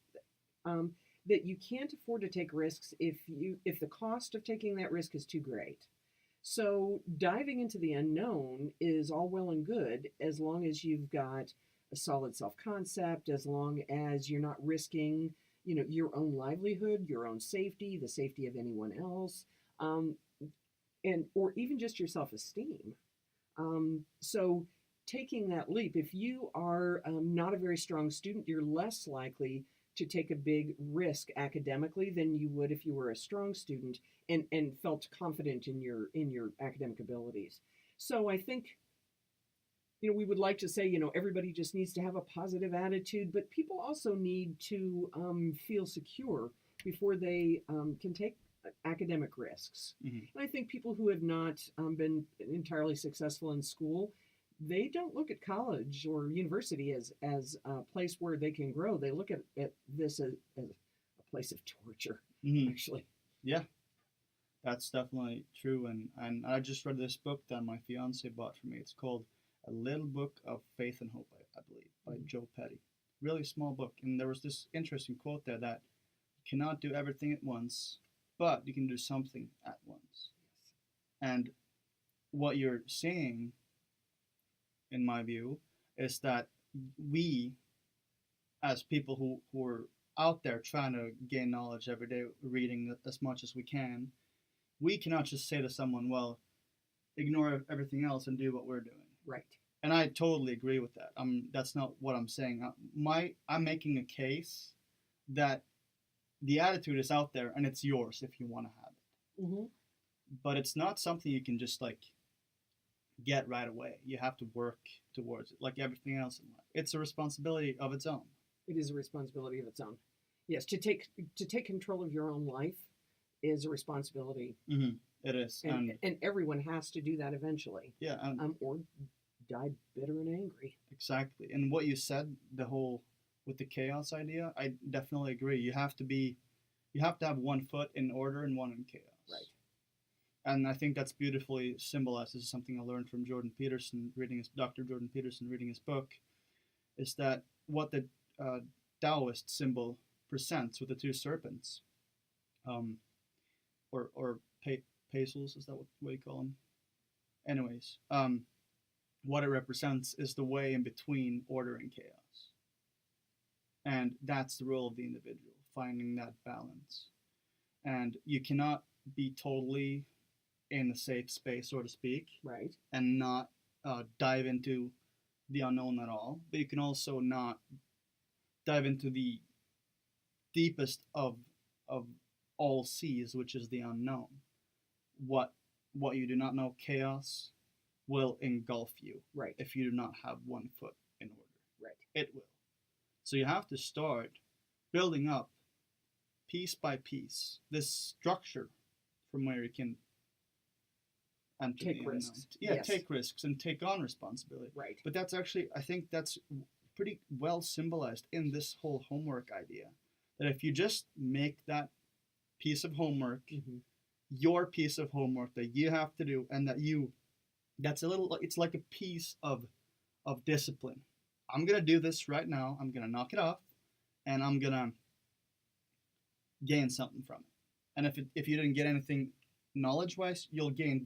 Um, that you can't afford to take risks if the cost of taking that risk is too great. So diving into the unknown is all well and good as long as you've got a solid self-concept, as long as you're not risking, your own livelihood, your own safety, the safety of anyone else, um, and or even just your self-esteem. So taking that leap, if you are not a very strong student, you're less likely to take a big risk academically than you would if you were a strong student and felt confident in your academic abilities. So I think we would like to say everybody just needs to have a positive attitude, but people also need to feel secure before they can take academic risks. Mm-hmm. And I think people who have not been entirely successful in school, they don't look at college or university as a place where they can grow. They look at this as a place of torture, Mm-hmm. actually. Yeah, that's definitely true. And I just read this book that my fiance bought for me. It's called A Little Book of Faith and Hope, I believe, by Joe Petty. Really small book. And there was this interesting quote there that you cannot do everything at once, but you can do something at once. And what you're saying, in my view, is that we, as people who are out there trying to gain knowledge every day, reading as much as we can, we cannot just say to someone, well, ignore everything else and do what we're doing. Right. And I totally agree with that. That's not what I'm saying. I'm making a case that the attitude is out there and it's yours if you want to have it. Mm-hmm. But it's not something you can just get right away. You have to work towards it, like everything else in life. It's a responsibility of its own. It is a responsibility of its own. Yes, to take control of your own life is a responsibility. Mm-hmm. It is, and everyone has to do that eventually. Yeah, or die bitter and angry. Exactly. And what you said, with the chaos idea, I definitely agree. You have to have one foot in order and one in chaos. Right. And I think that's beautifully symbolized. This is something I learned from Dr. Jordan Peterson reading his book, is that what the Taoist symbol presents with the two serpents, or pastels, is that what you call them? Anyways, what it represents is the way in between order and chaos. And that's the role of the individual, finding that balance. And you cannot be totally in a safe space, so to speak, right, and not dive into the unknown at all. But you can also not dive into the deepest of all seas, which is the unknown. What you do not know, chaos, will engulf you. Right. If you do not have one foot in order. Right. It will. So you have to start building up piece by piece this structure from where you can enter take risks. Yeah, yes. Take risks and take on responsibility. Right. But that's actually, I think that's pretty well symbolized in this whole homework idea. That if you just make that piece of homework, mm-hmm. your piece of homework that you have to do, and it's like a piece of discipline. I'm going to do this right now. I'm going to knock it off, and I'm going to gain something from it. And if you didn't get anything knowledge-wise, you'll gain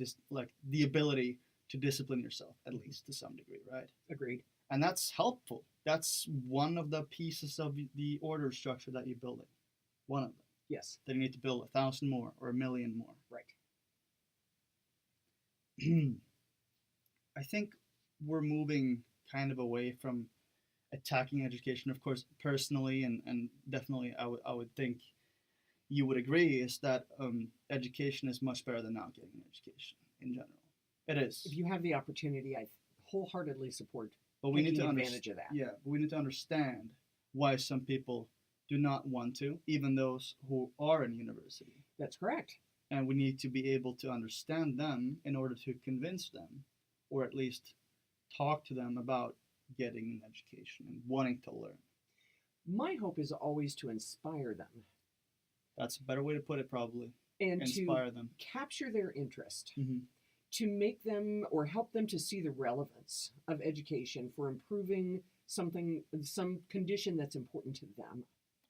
the ability to discipline yourself, at least to some degree, right? Agreed. And that's helpful. That's one of the pieces of the order structure that you're building. One of them. Yes. That you need to build 1,000 more or 1,000,000 more. Right. I think we're moving kind of away from attacking education. Of course, personally and definitely I would think you would agree is that education is much better than not getting an education in general. It is. If you have the opportunity, I wholeheartedly support But we need taking to advantage of that. Yeah, but we need to understand why some people do not want to, even those who are in university. That's correct. And we need to be able to understand them in order to convince them, or at least talk to them about getting an education and wanting to learn. My hope is always to inspire them That's a better way to put it, probably. and Inspire to them. capture their interest, Hmm. to make them or help them to see the relevance of education for improving something, some condition that's important to them.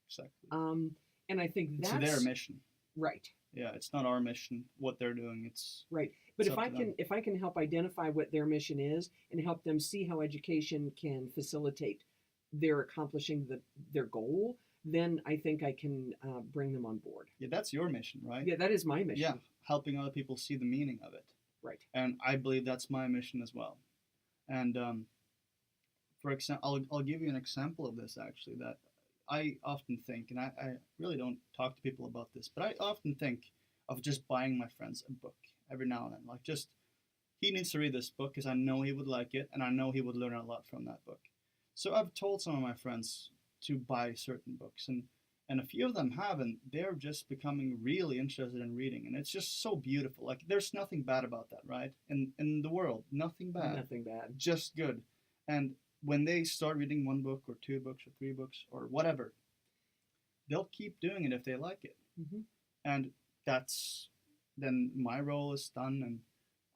Exactly. And I think It's that's their mission. right. Yeah, it's not our mission. What they're doing, it's Right. But It's up to them. if I can help identify what their mission is and help them see how education can facilitate their accomplishing their goal, then I think I can bring them on board. yeah, that's your mission, right? Yeah, that is my mission. Yeah, helping other people see the meaning of it. Right. And I believe that's my mission as well. And for example, I'll give you an example of this actually that I often think, and I really don't talk to people about this, but I often think of just buying my friends a book every now and then. Like, just, he needs to read this book because I know he would like it and I know he would learn a lot from that book. So I've told some of my friends to buy certain books, and a few of them have, and they're just becoming really interested in reading, and it's just so beautiful. Like, there's nothing bad about that, right? In the world, nothing bad. Nothing bad. Just good. And when they start reading one book or two books or three books or whatever, they'll keep doing it if they like it. Hmm. And that's, then my role is done, and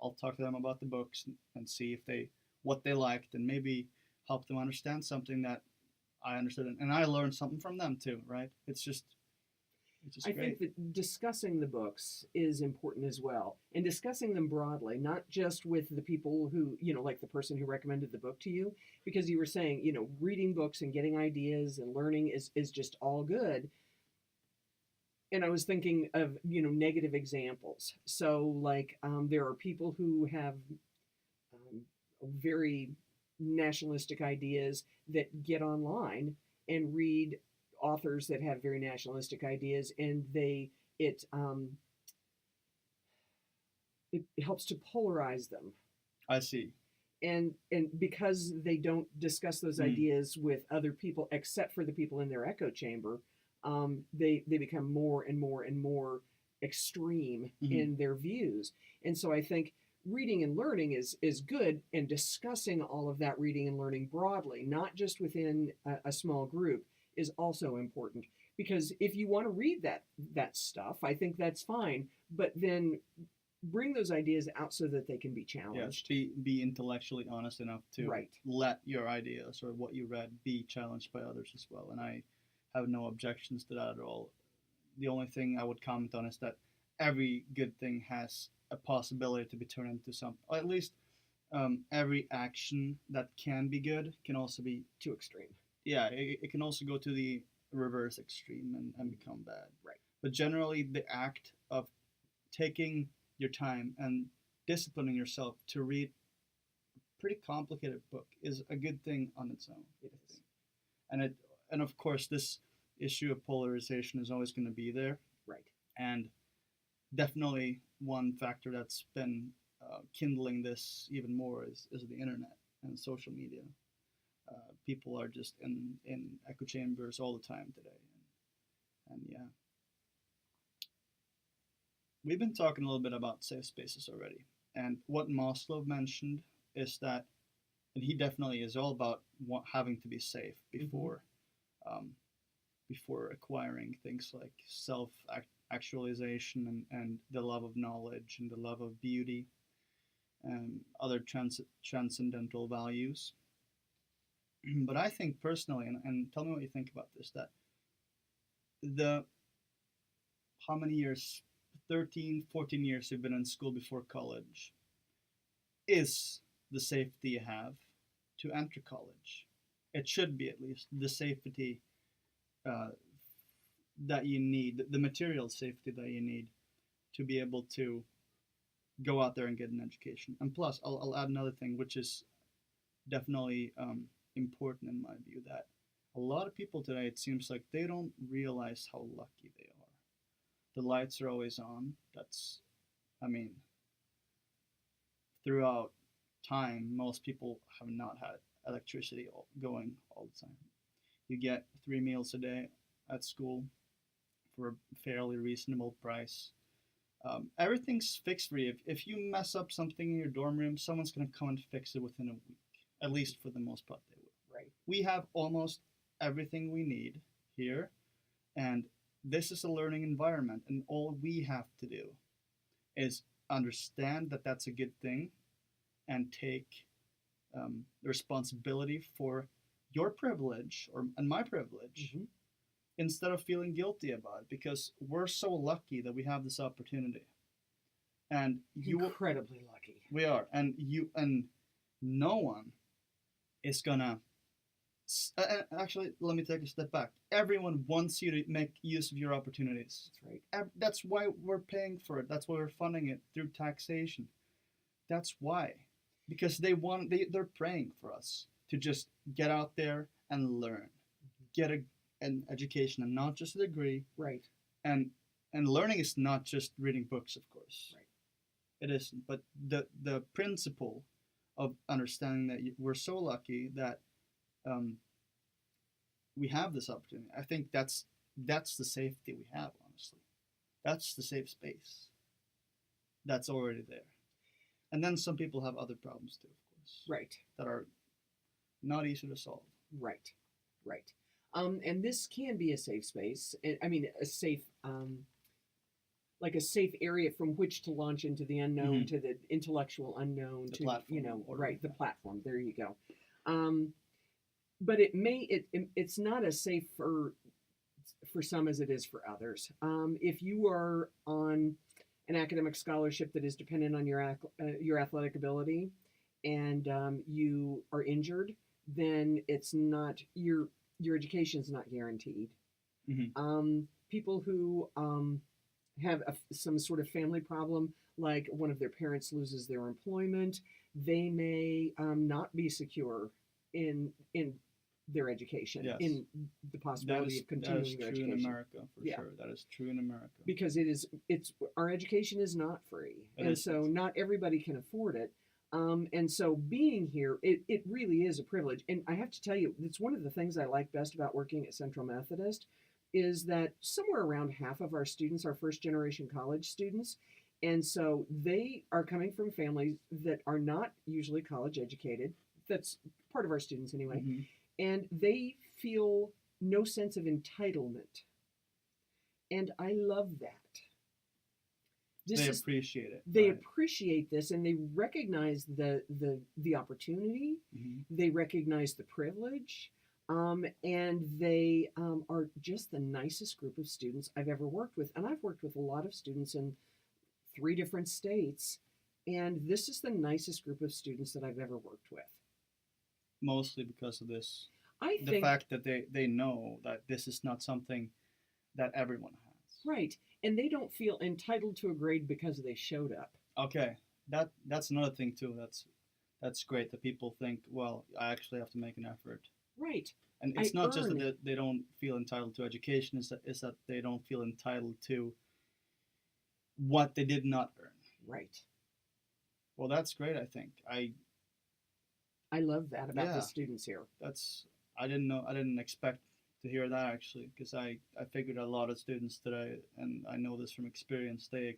I'll talk to them about the books and see if what they liked, and maybe help them understand something that I understood, and I learned something from them too, right? It's just I great. think that discussing the books is important as well, and discussing them broadly, not just with the people who, like the person who recommended the book to you, because you were saying, reading books and getting ideas and learning is just all good. And I was thinking of, negative examples. So, like, there are people who have very nationalistic ideas that get online and read authors that have very nationalistic ideas, and it helps to polarize them. I see. And because they don't discuss those ideas with other people except for the people in their echo chamber, they become more and more and more extreme in their views. And so I think reading and learning is good, and discussing all of that reading and learning broadly, not just within a small group, is also important. Because if you want to read that stuff, I think that's fine, but then bring those ideas out so that they can be challenged. Yeah, be intellectually honest enough to Right. let your ideas or what you read be challenged by others as well. And I have no objections to that at all. The only thing I would comment on is that every good thing has a possibility to be turned into something. Or at least every action that can be good can also be Too extreme. Yeah, it can also go to the reverse extreme and become bad. Right. But generally, the act of taking your time and disciplining yourself to read a pretty complicated book is a good thing on its own. It is. And of course, this issue of polarization is always going to be there. Right. And definitely one factor that's been kindling this even more is the internet and social media. People are just in echo chambers all the time today. And yeah. We've been talking a little bit about safe spaces already. And what Maslow mentioned is that, and he definitely is all about having to be safe before before acquiring things like self-actualization and the love of knowledge and the love of beauty and other transcendental values. But I think personally, and tell me what you think about this, that how many years, 13, 14 years you've been in school before college, is the safety you have to enter college. It should be at least the safety that you need, the material safety that you need to be able to go out there and get an education. And plus, I'll add another thing, which is definitely important in my view, that a lot of people today, it seems like they don't realize how lucky they are. The lights are always on. That's, I mean, throughout time, most people have not had electricity going all the time. You get 3 meals a day at school for a fairly reasonable price. Everything's fixed for you. If you mess up something in your dorm room, someone's going to come and fix it within a week. At least for the most part, they will. Right. We have almost everything we need here, and this is a learning environment, and all we have to do is understand that that's a good thing and take the responsibility for your privilege and my privilege, Mm-hmm. instead of feeling guilty about it, because we're so lucky that we have this opportunity. And Incredibly lucky. we are, and no one is gonna. Actually, let me take a step back. Everyone wants you to make use of your opportunities. That's right. That's why we're paying for it. That's why we're funding it through taxation. That's why, because they're praying for us to just get out there and learn, get an education, and not just a degree. Right. And learning is not just reading books, of course. Right. It isn't. But the principle of understanding that we're so lucky that we have this opportunity. I think that's the safety we have. Honestly, that's the safe space. That's already there. And then some people have other problems too, of course. Right. That are not easy to solve. Right. Right. And this can be a safe space. I mean, a safe, like a safe area from which to launch into the unknown, to the intellectual unknown, The to platform, right, the platform. There you go. But it's not as safe for some as it is for others. If you are on an academic scholarship that is dependent on your athletic ability, and you are injured, then it's not your education is not guaranteed. Mm-hmm. People who have some sort of family problem, like one of their parents loses their employment, they may not be secure in their education, Yes. in the possibility of continuing their education. That is true in America, for sure. That is true in America. Because it's our education is not free, so not everybody can afford it. And so being here, it really is a privilege. And I have to tell you, it's one of the things I like best about working at Central Methodist is that somewhere around half of our students are first generation college students. And so they are coming from families that are not usually college educated. That's part of our students anyway. Mm-hmm. And they feel no sense of entitlement. And I love that. They appreciate it. They appreciate this, and they recognize the opportunity. Mm-hmm. They recognize the privilege, and they are just the nicest group of students I've ever worked with. And I've worked with a lot of students in 3 different states, and this is the nicest group of students that I've ever worked with. Mostly because of this. The fact that they know that this is not something that everyone has. Right. And they don't feel entitled to a grade because they showed up. Okay. That's another thing too. That's great that people think, well, I actually have to make an effort. Right. And it's not just that they don't feel entitled to education, is that they don't feel entitled to what they did not earn. Right. Well, that's great, I think. I love that about the students here. I didn't expect to hear that actually, because I figured a lot of students today, and I know this from experience, they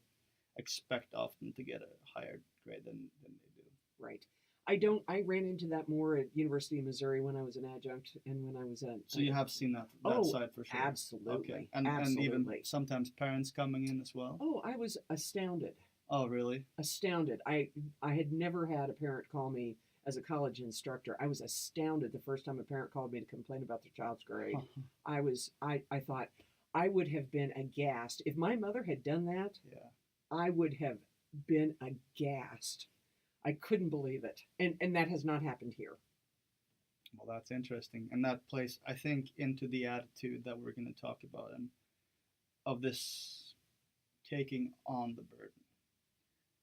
expect often to get a higher grade than they do. Right. I ran into that more at University of Missouri when I was an adjunct and when I was at... So you have seen that side for sure? Absolutely. Okay. And even sometimes parents coming in as well? Oh, I was astounded. Oh, really? Astounded. I had never had a parent call me as a college instructor. I was astounded the first time a parent called me to complain about their child's grade. I thought I would have been aghast. If my mother had done that, I would have been aghast. I couldn't believe it. And that has not happened here. Well, that's interesting. And that plays, I think, into the attitude that we're going to talk about, and of this taking on the burden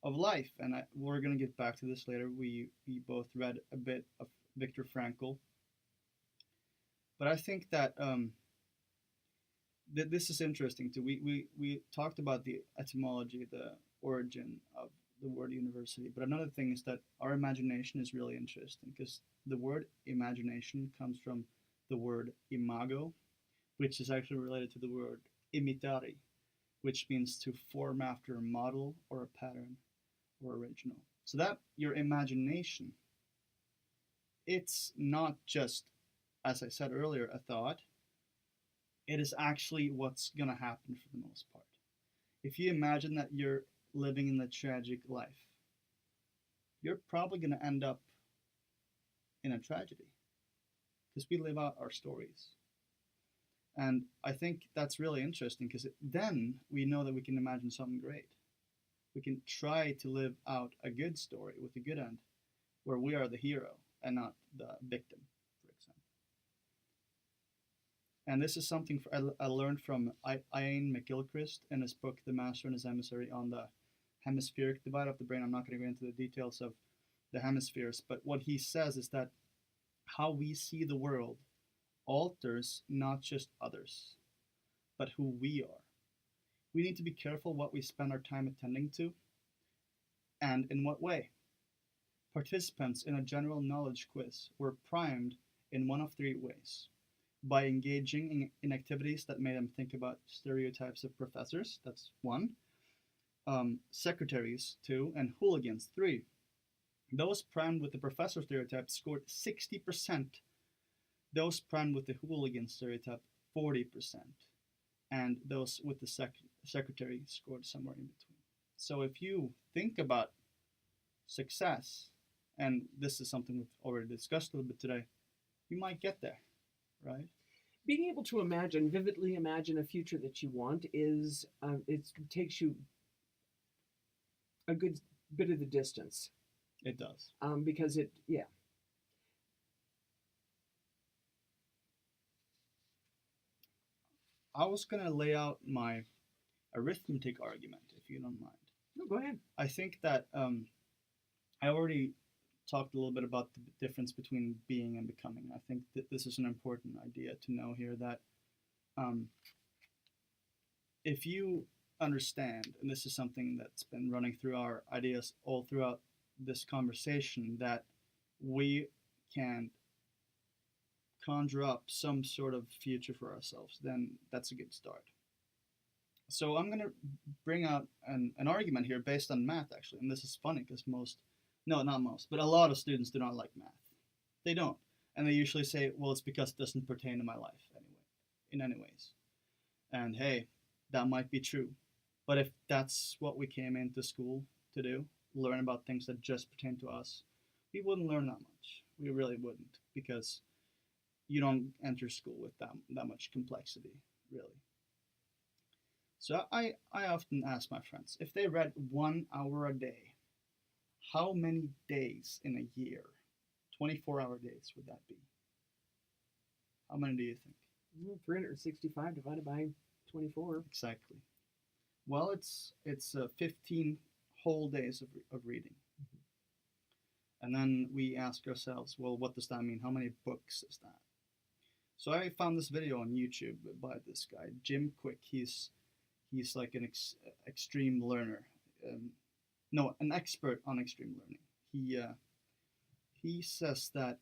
of life. And we're going to get back to this later. We both read a bit of Viktor Frankl. But I think that this is interesting too. We talked about the etymology, the origin of the word university, but another thing is that our imagination is really interesting because the word imagination comes from the word imago, which is actually related to the word imitare, which means to form after a model or a pattern or original. So that your imagination, it's not just, as I said earlier, a thought. It is actually what's going to happen for the most part. If you imagine that you're living in a tragic life, you're probably going to end up in a tragedy because we live out our stories. And I think that's really interesting because then we know that we can imagine something great. We can try to live out a good story with a good end where we are the hero and not the victim, for example. And this is something I learned from Ian McGilchrist in his book, The Master and His Emissary, on the hemispheric divide of the brain. I'm not going to go into the details of the hemispheres, but what he says is that how we see the world alters not just others, but who we are. We need to be careful what we spend our time attending to and in what way. Participants in a general knowledge quiz were primed in one of three ways: by engaging in activities that made them think about stereotypes of professors, that's one, secretaries, two, and hooligans, three. Those primed with the professor stereotype scored 60%. Those primed with the hooligan stereotype, 40%. And those with the secretary scored somewhere in between. So if you think about success, and this is something we've already discussed a little bit today, you might get there, right? Being able to vividly imagine a future that you want is, it takes you a good bit of the distance. It does. Because yeah. I was going to lay out my arithmetic argument, if you don't mind. No, go ahead. I think that I already talked a little bit about the difference between being and becoming. I think that this is an important idea to know here, that if you understand, and this is something that's been running through our ideas all throughout this conversation, that we can conjure up some sort of future for ourselves, then that's a good start. So I'm going to bring out an argument here based on math, actually. And this is funny because not most, but a lot of students do not like math. They don't. And they usually say, well, it's because it doesn't pertain to my life anyway, in any ways. And hey, that might be true. But if that's what we came into school to do, learn about things that just pertain to us, we wouldn't learn that much. We really wouldn't, because you don't enter school with that much complexity, really. So I often ask my friends, if they read 1 hour a day, how many days in a year, 24-hour days, would that be? How many do you think? 365 divided by 24. Exactly. Well, it's 15 whole days of reading. Mm-hmm. And then we ask ourselves, well, what does that mean? How many books is that? So I found this video on YouTube by this guy, Jim Quick. He's like an extreme learner. An expert on extreme learning. He says that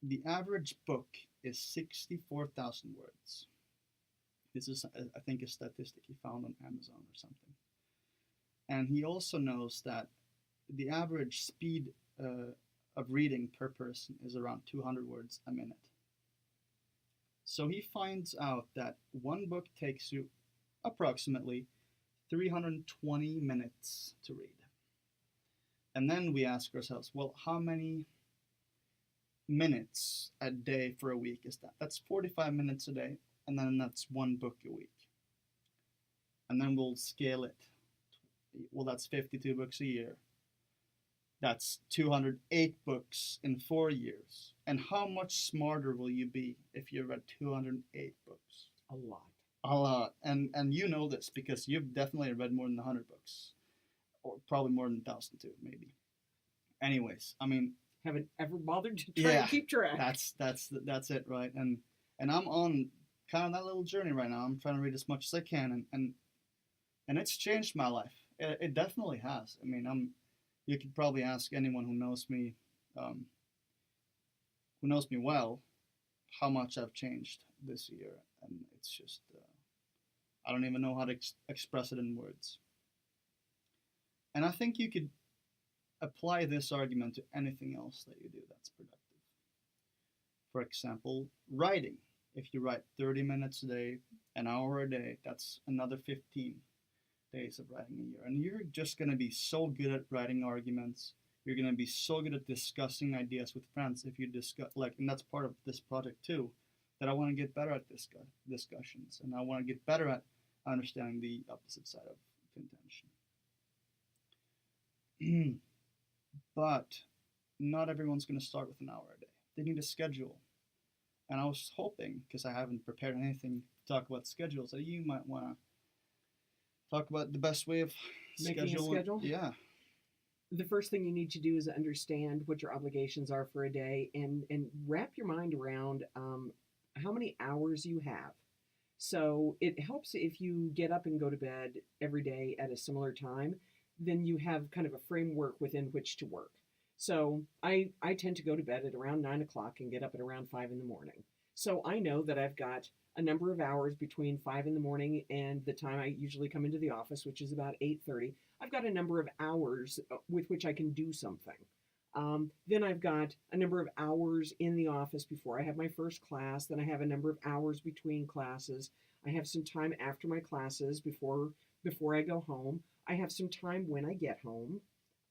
the average book is 64,000 words. This is, I think, a statistic he found on Amazon or something. And he also knows that the average speed of reading per person is around 200 words a minute. So he finds out that one book takes you approximately 320 minutes to read. And then we ask ourselves, well, how many minutes a day for a week is that? That's 45 minutes a day, and then that's one book a week. And then we'll scale it. Well, that's 52 books a year. That's 208 books in 4 years. And how much smarter will you be if you read 208 books? A lot. A lot. And you know this because you've definitely read more than 100 books. Or probably more than 1,000 too, maybe. Anyways, I mean... Haven't ever bothered to try to keep track. That's it, right? And I'm on kind of that little journey right now. I'm trying to read as much as I can, and it's changed my life. It definitely has. I mean, you could probably ask anyone um, who knows me well, how much I've changed this year, and it's just I don't even know how to express it in words. And I think you could apply this argument to anything else that you do that's productive. For example, writing. If you write 30 minutes a day, an hour a day, that's another 15 days of writing a year. And you're just going to be so good at writing arguments. You're going to be so good at discussing ideas with friends if you discuss, like, and that's part of this project too, that I want to get better at discussions. And I want to get better at understanding the opposite side of contention. But not everyone's going to start with an hour a day. They need a schedule. And I was hoping, because I haven't prepared anything to talk about schedules, that you might want to talk about the best way of Making a schedule? Yeah. The first thing you need to do is understand what your obligations are for a day, and wrap your mind around how many hours you have. So it helps if you get up and go to bed every day at a similar time, then you have kind of a framework within which to work. So I tend to go to bed at around 9 o'clock and get up at around 5 in the morning. So I know that I've got a number of hours between 5 in the morning and the time I usually come into the office, which is about 8:30. I've got a number of hours with which I can do something. Then I've got a number of hours in the office before I have my first class. Then I have a number of hours between classes. I have some time after my classes before I go home. I have some time when I get home.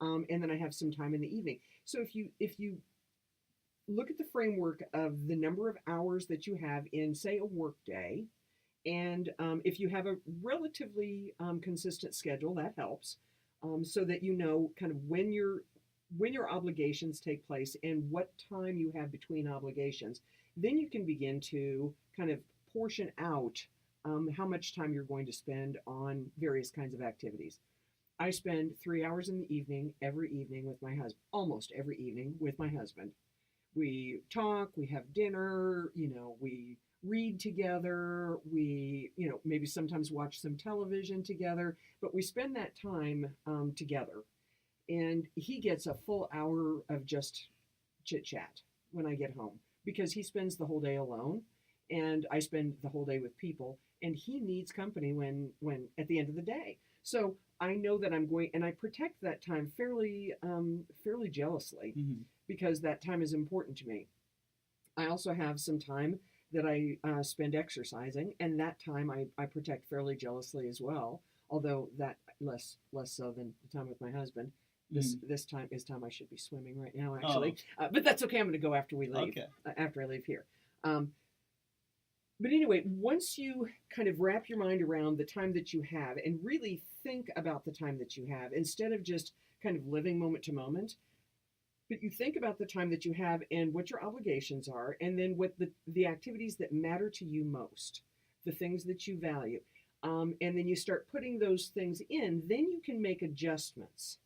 And then I have some time in the evening. So if you look at the framework of the number of hours that you have in, say, a work day, and if you have a relatively consistent schedule, that helps, so that you know kind of when your obligations take place and what time you have between obligations. Then you can begin to kind of portion out how much time you're going to spend on various kinds of activities. I spend 3 hours in the evening, every evening with my husband, almost every evening with my husband. We talk, we have dinner, we read together, we, maybe sometimes watch some television together, but we spend that time together. And he gets a full hour of just chit chat when I get home, because he spends the whole day alone and I spend the whole day with people, and he needs company when at the end of the day. So I know that I'm going, and I protect that time fairly jealously, because that time is important to me. I also have some time that I spend exercising, and that time I protect fairly jealously as well. Although that less so than the time with my husband. This time is time I should be swimming right now, actually. But that's okay. I'm going to go after we leave. Okay. After I leave here. But anyway, once you kind of wrap your mind around the time that you have and really think about the time that you have, instead of just kind of living moment to moment, but you think about the time that you have and what your obligations are, and then what the activities that matter to you most, the things that you value. And then you start putting those things in, then you can make adjustments.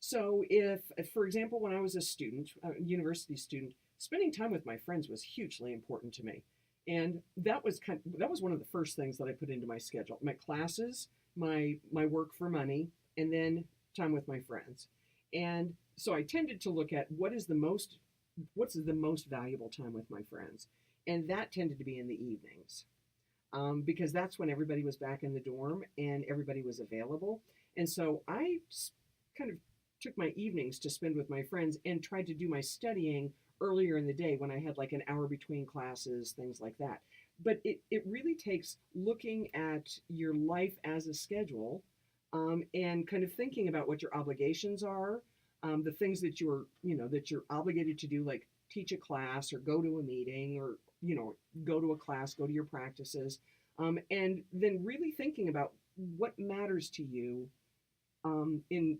So if, for example, when I was a student, a university student, spending time with my friends was hugely important to me. And that was one of the first things that I put into my schedule: my classes, my work for money, and then time with my friends. And so I tended to look at what's the most valuable time with my friends, and that tended to be in the evenings, because that's when everybody was back in the dorm and everybody was available. And so I kind of took my evenings to spend with my friends and tried to do my studying earlier in the day when I had like an hour between classes, things like that. But it really takes looking at your life as a schedule, and kind of thinking about what your obligations are, the things that you're obligated to do, like teach a class or go to a meeting or, go to a class, go to your practices, and then really thinking about what matters to you in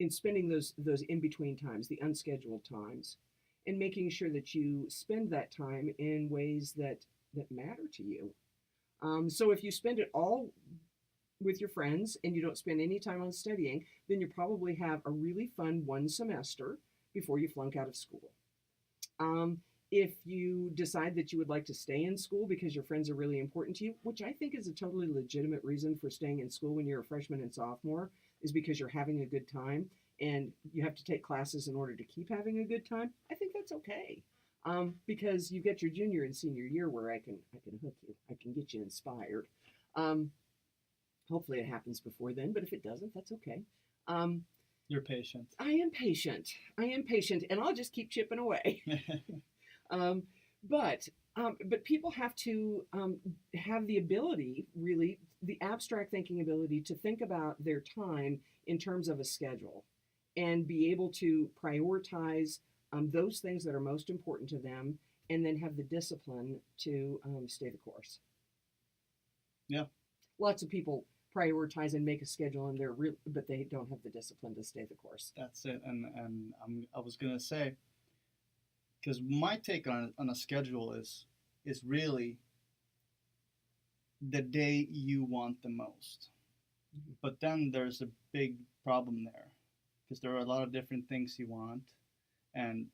spending those in-between times, the unscheduled times, and making sure that you spend that time in ways that matter to you. So if you spend it all with your friends and you don't spend any time on studying, then you probably have a really fun one semester before you flunk out of school. If you decide that you would like to stay in school because your friends are really important to you, which I think is a totally legitimate reason for staying in school when you're a freshman and sophomore, is because you're having a good time and you have to take classes in order to keep having a good time, I think that's okay. Because you get your junior and senior year where I can hook you, I can get you inspired. Um, Hopefully it happens before then, but if it doesn't, that's okay. Um, You're patient. I am patient. I am patient, and I'll just keep chipping away. Um, but but people have to have the ability, really, the abstract thinking ability to think about their time in terms of a schedule and be able to prioritize those things that are most important to them and then have the discipline to stay the course. Yeah. Lots of people prioritize and make a schedule and they're real, but they don't have the discipline to stay the course. That's it. And I was gonna say, because my take on a schedule is really the day you want the most. Mhm. But then there's a big problem there because there are a lot of different things you want, and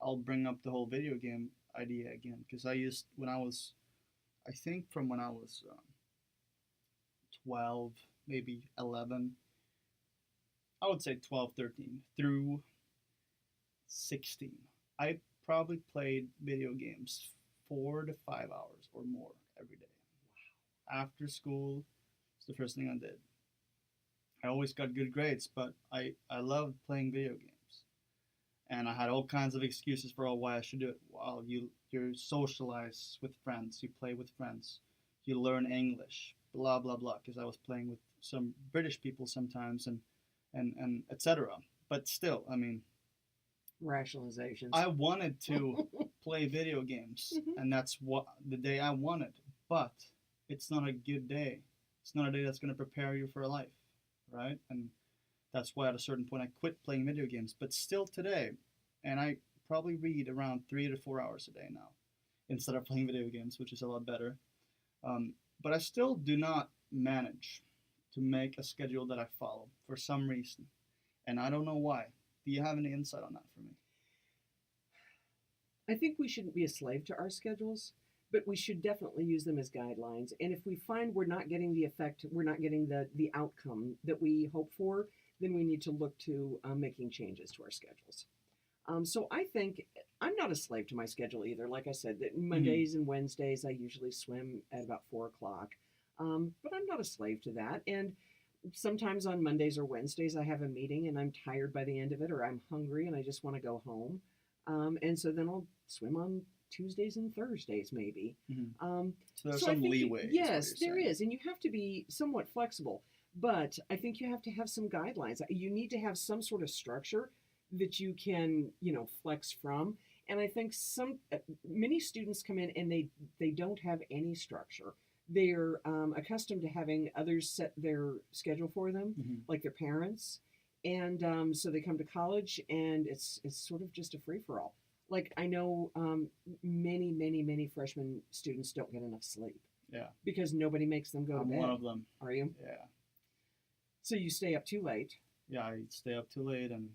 I'll bring up the whole video game idea again because I think from when I was 12, maybe 11, I would say 12, 13 through 16. I probably played video games 4 to 5 hours or more every day. After school, it's the first thing I did. I always got good grades, but I loved playing video games. And I had all kinds of excuses for why I should do it. Well, you socialize with friends, you play with friends, you learn English, blah blah blah. Because I was playing with some British people sometimes, and etc. But still, I mean, Rationalizations. I wanted to play video games, Mhm. and that's what the day I wanted. But it's not a good day. It's not a day that's going to prepare you for life, right? And that's why at a certain point I quit playing video games. But still today, and I probably read around 3 to 4 hours a day now instead of playing video games, which is a lot better. But I still do not manage to make a schedule that I follow for some reason, and I don't know why. Do you have any insight on that for me? I think we shouldn't be a slave to our schedules, but we should definitely use them as guidelines. And if we find we're not getting the effect, we're not getting the outcome that we hope for, then we need to look to making changes to our schedules. So I think I'm not a slave to my schedule either. Like I said, that Mondays and Wednesdays I usually swim at about 4 o'clock, but I'm not a slave to that. And sometimes on Mondays or Wednesdays I have a meeting and I'm tired by the end of it, or I'm hungry and I just want to go home. And so then I'll swim on Tuesdays and Thursdays maybe. So there's So I some think leeway. yes, there is, and you have to be somewhat flexible. But I think you have to have some guidelines. You need to have some sort of structure that you can, flex from. And I think many students come in and they don't have any structure. They're accustomed to having others set their schedule for them, like their parents, and so they come to college and it's sort of just a free for all. Like I know many freshman students don't get enough sleep. Yeah. Because nobody makes them go to bed. I'm one of them. Are you? Yeah. So you stay up too late. Yeah, I stay up too late, and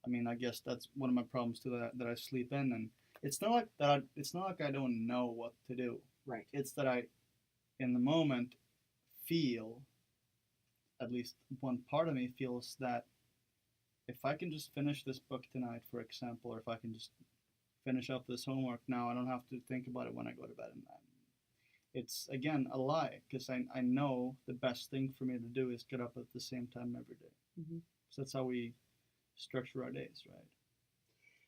I mean, I guess that's one of my problems too, that I sleep in, and it's not like that. It's not like I don't know what to do. Right. It's that I, in the moment, feel, at least one part of me feels that if I can just finish this book tonight, for example, or if I can just finish up this homework now, I don't have to think about it when I go to bed at night. It's, again, a lie, because I know the best thing for me to do is get up at the same time every day. So that's how we structure our days, right?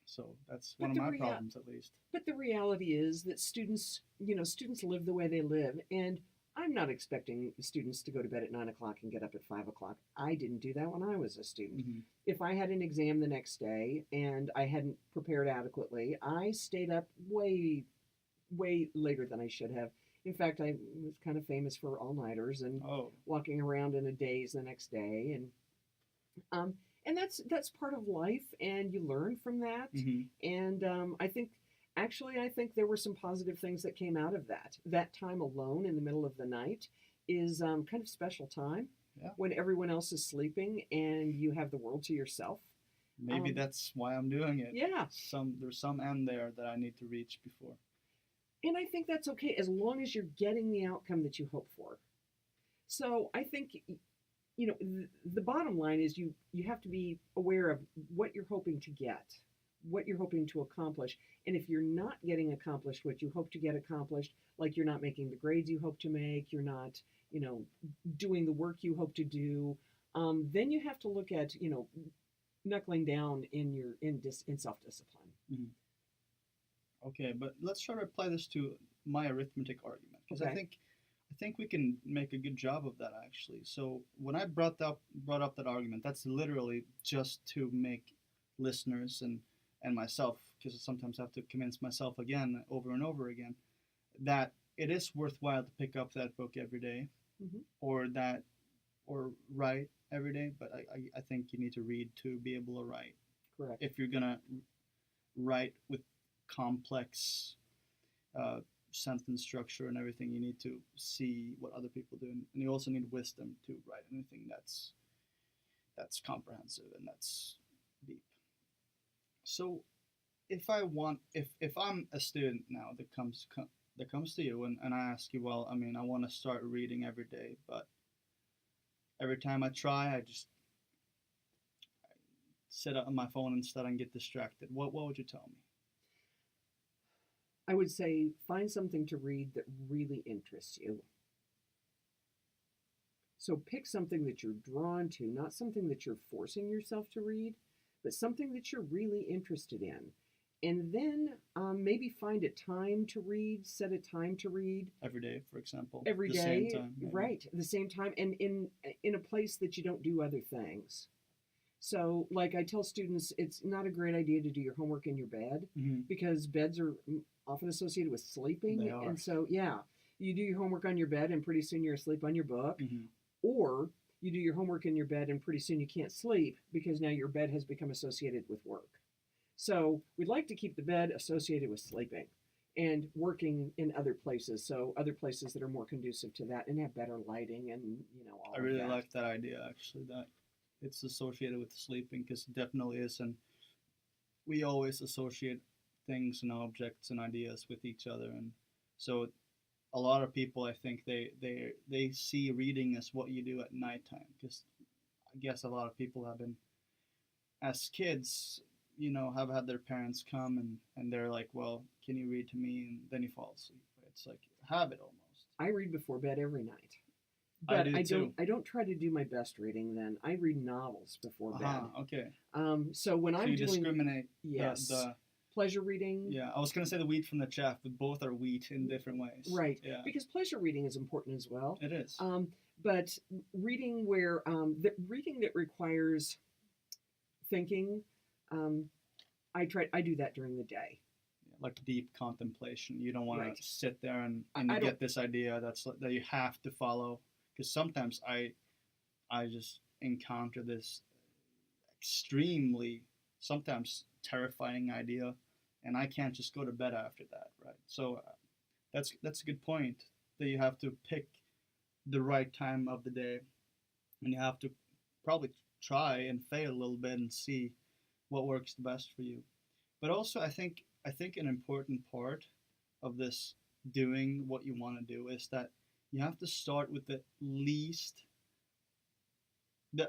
So that's one of my problems, at least. But the reality is that students live the way they live, and I'm not expecting students to go to bed at 9 o'clock and get up at 5 o'clock. I didn't do that when I was a student. If I had an exam the next day and I hadn't prepared adequately, I stayed up way later than I should have. In fact, I was kind of famous for all-nighters and walking around in a daze the next day, and that's part of life, and you learn from that. And I think there were some positive things that came out of that. That time alone in the middle of the night is kind of special time when everyone else is sleeping and you have the world to yourself. Maybe that's why I'm doing it. Yeah. There's some end there that I need to reach before. And I think that's okay as long as you're getting the outcome that you hope for. So I think, the bottom line is you have to be aware of what you're hoping to get, what you're hoping to accomplish. And if you're not getting accomplished what you hope to get accomplished, like you're not making the grades you hope to make, you're not, doing the work you hope to do, then you have to look at, knuckling down in self-discipline. Mm-hmm. Okay, but let's try to apply this to my arithmetic argument, because Okay. I think we can make a good job of that actually. So when I brought up that argument, that's literally just to make listeners and myself, because sometimes I have to convince myself again over and over again that it is worthwhile to pick up that book every day, Mm-hmm. or write every day. But I think you need to read to be able to write. Correct. If you're gonna write with complex sentence structure and everything, you need to see what other people do, and you also need wisdom to write anything that's comprehensive and that's deep. So if I'm a student now that comes to you, and I ask you, well, I mean, I want to start reading every day, but every time I try, I sit on my phone instead and get distracted. What would you tell me? I would say find something to read that really interests you. So pick something that you're drawn to, not something that you're forcing yourself to read, but something that you're really interested in. And then maybe find a time to read, set a time to read. Every day, for example. Every the day, same time, maybe. right, the same time, and in a place that you don't do other things. So, like I tell students, it's not a great idea to do your homework in your bed, Mm-hmm. because beds are often associated with sleeping. They are. And so, yeah, you do your homework on your bed and pretty soon you're asleep on your book. Mm-hmm. Or you do your homework in your bed and pretty soon you can't sleep because now your bed has become associated with work. So we'd like to keep the bed associated with sleeping and working in other places. So other places that are more conducive to that and have better lighting and, all I of really that. like that idea, actually, that it's associated with sleeping, because it definitely is. And we always associate things and objects and ideas with each other. And so a lot of people, I think, they see reading as what you do at nighttime, because I guess a lot of people have been, as kids, have had their parents come and they're like, well, can you read to me? And then you fall asleep. It's like a habit almost. I read before bed every night. I But do too. I don't try to do my best reading then. I read novels before bed. Okay. So when So I'm you doing discriminate yes, the pleasure reading. yeah, I was gonna say the wheat from the chaff, but both are wheat in different ways. Right. Yeah. Because pleasure reading is important as well. It is. But reading reading that requires thinking, I do that during the day. Like deep contemplation. You don't want Right. to sit there and I you don't- get this idea that you have to follow. Because sometimes I just encounter this extremely, sometimes terrifying idea, and I can't just go to bed after that, right? So that's a good point, that you have to pick the right time of the day, and you have to probably try and fail a little bit and see what works the best for you. But also, I think an important part of this doing what you want to do is that you have to start with the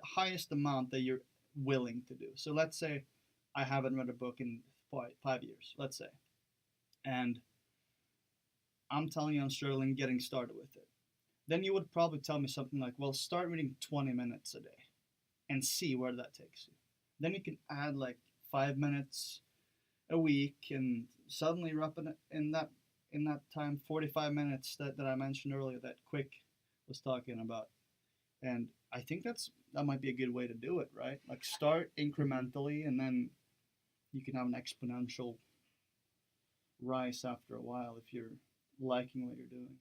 highest amount that you're willing to do. So let's say I haven't read a book in 5 years, let's say, and I'm telling you I'm struggling getting started with it. Then you would probably tell me something like, well, start reading 20 minutes a day and see where that takes you. Then you can add like 5 minutes a week, and suddenly you're up in that time 45 minutes that I mentioned earlier, that Quick was talking about. And I think that might be a good way to do it, right? Like start incrementally, and then you can have an exponential rise after a while if you're liking what you're doing.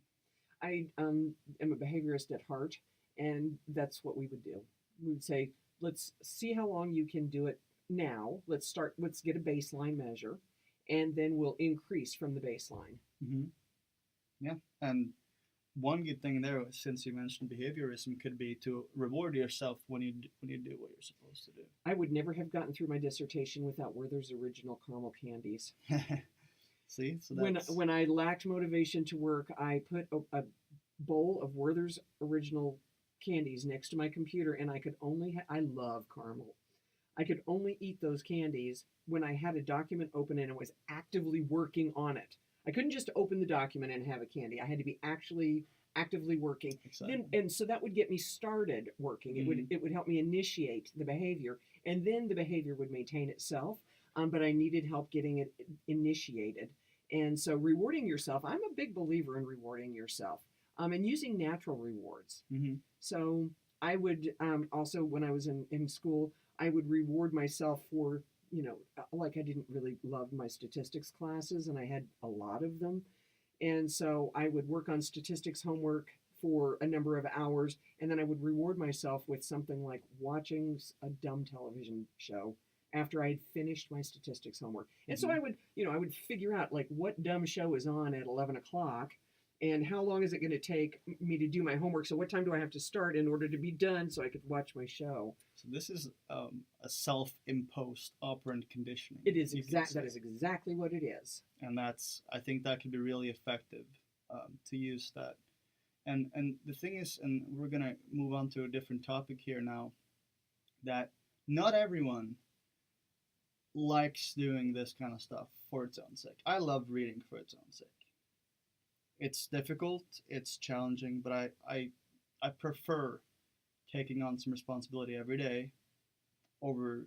I am a behaviorist at heart, and that's what we would do. We would say, let's see how long you can do it now. Let's get a baseline measure, and then we'll increase from the baseline. Mm-hmm. Yeah, and one good thing there, since you mentioned behaviorism, could be to reward yourself when you do what you're supposed to I would never have gotten through my dissertation without Werther's original caramel candies. do. See, so When that's when I lacked motivation to work, I put a bowl of Werther's original candies next to my computer, and I could only I love caramel. I could only eat those candies when I had a document open and I was actively working on it. I couldn't just open the document and have a candy. I had to be actually actively working. exciting. Then and so that would get me started working. It would help me initiate the behavior, and then the behavior would maintain itself. But I needed help getting it initiated. And so rewarding yourself, I'm a big believer in rewarding yourself, and using natural rewards. Hmm. So I would also, when I was in school, I would reward myself for, like I didn't really love my statistics classes, and I had a lot of them. And so I would work on statistics homework for a number of hours, and then I would reward myself with something like watching a dumb television show after I had finished my statistics homework. And so Mhm. I would figure out like what dumb show is on at 11 o'clock and how long is it going to take me to do my homework. So what time do I have to start in order to be done so I could watch my show? So this is a self-imposed operant conditioning. It is you could that is exactly what it is. and I think that could be really effective to use that. And the thing is, and we're gonna move on to a different topic here now, that not everyone likes doing this kind of stuff for its own sake. I love reading for its own sake. It's difficult, it's challenging, but I prefer taking on some responsibility every day over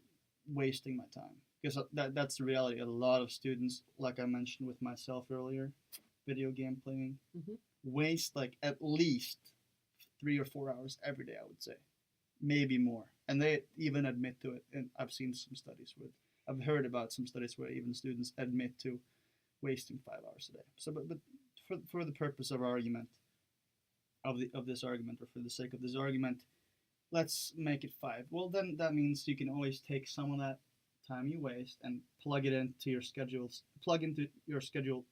wasting my time, because that's the reality. A lot of students, like I mentioned with myself earlier, video game playing, Mhm. waste like at least 3 or 4 hours every day, I would say, maybe more, and they even admit to it. And I've heard about some studies where even students admit to wasting 5 hours a day. So but for the purpose of argument, of this argument, or for the sake of this argument, let's make it 5. Well, then that means you can always take some of that time you waste and plug into your schedule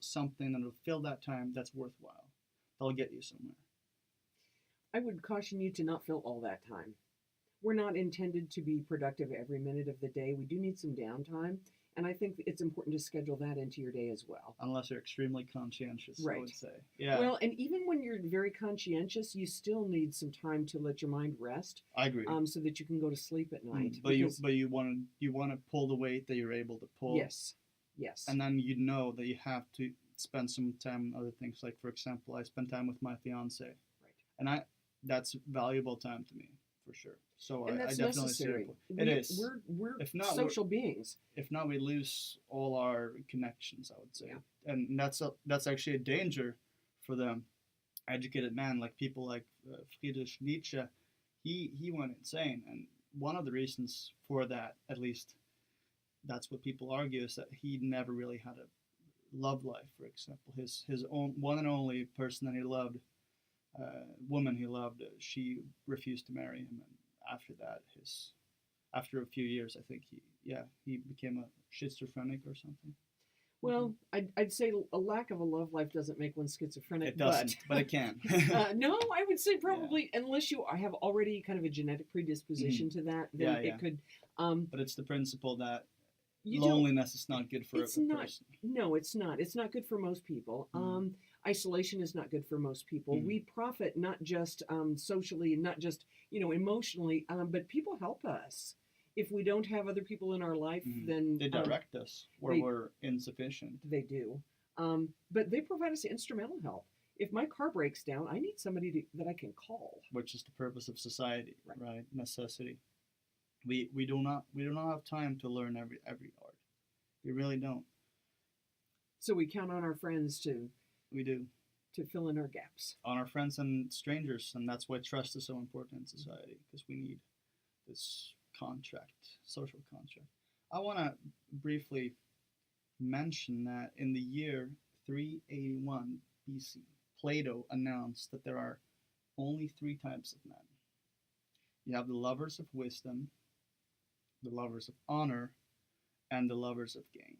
something that will fill that time that's worthwhile. That'll get you somewhere. I would caution you to not fill all that time. We're not intended to be productive every minute of the day. We do need some downtime, and I think it's important to schedule that into your day as well. Unless you're extremely conscientious, I Right. would say. Yeah, Well, and even when you're very conscientious, you still need some time to let your mind rest, I agree. so that you can go to sleep at night. But you want to pull the weight that you're able to pull. Yes, yes. And then you know that you have to spend some time on other things. Like, for example, I spend time with my fiance, Right. and that's valuable time to me, for sure. So And I that's definitely necessary. see it is. We're If not, social beings. If not, we lose all our connections, I would say. Yeah. And that's actually a danger for the educated man, like people like Friedrich Nietzsche. He went insane, and one of the reasons for that, at least that's what people argue, is that he never really had a love life. For example, his own one and only person that he loved, woman he loved, she refused to marry him, and after that, after a few years, I think he became a schizophrenic or something. Well, I'd say a lack of a love life doesn't make one schizophrenic. It doesn't, but it can. No, I would say probably unless you have already kind of a genetic predisposition to that, then Yeah. it could. But it's the principle that You don't- loneliness is not good for a It's not. person. No, it's not. It's not good for most people. Isolation is not good for most people. We profit not just socially and not just emotionally, but people help us. If we don't have other people in our life, then They direct us where we're insufficient. They do, but they provide us instrumental help. If my car breaks down, I need somebody that I can call. Which is the purpose of society, Right. right? Necessity. We do not have time to learn every art. We really don't. So we count on our friends We do. to fill in our gaps. On our friends and strangers, and that's why trust is so important in society, because we need this social contract. I want to briefly mention that in the year 381 BC, Plato announced that there are only 3 types of men. You have the lovers of wisdom, the lovers of honor, and the lovers of gain.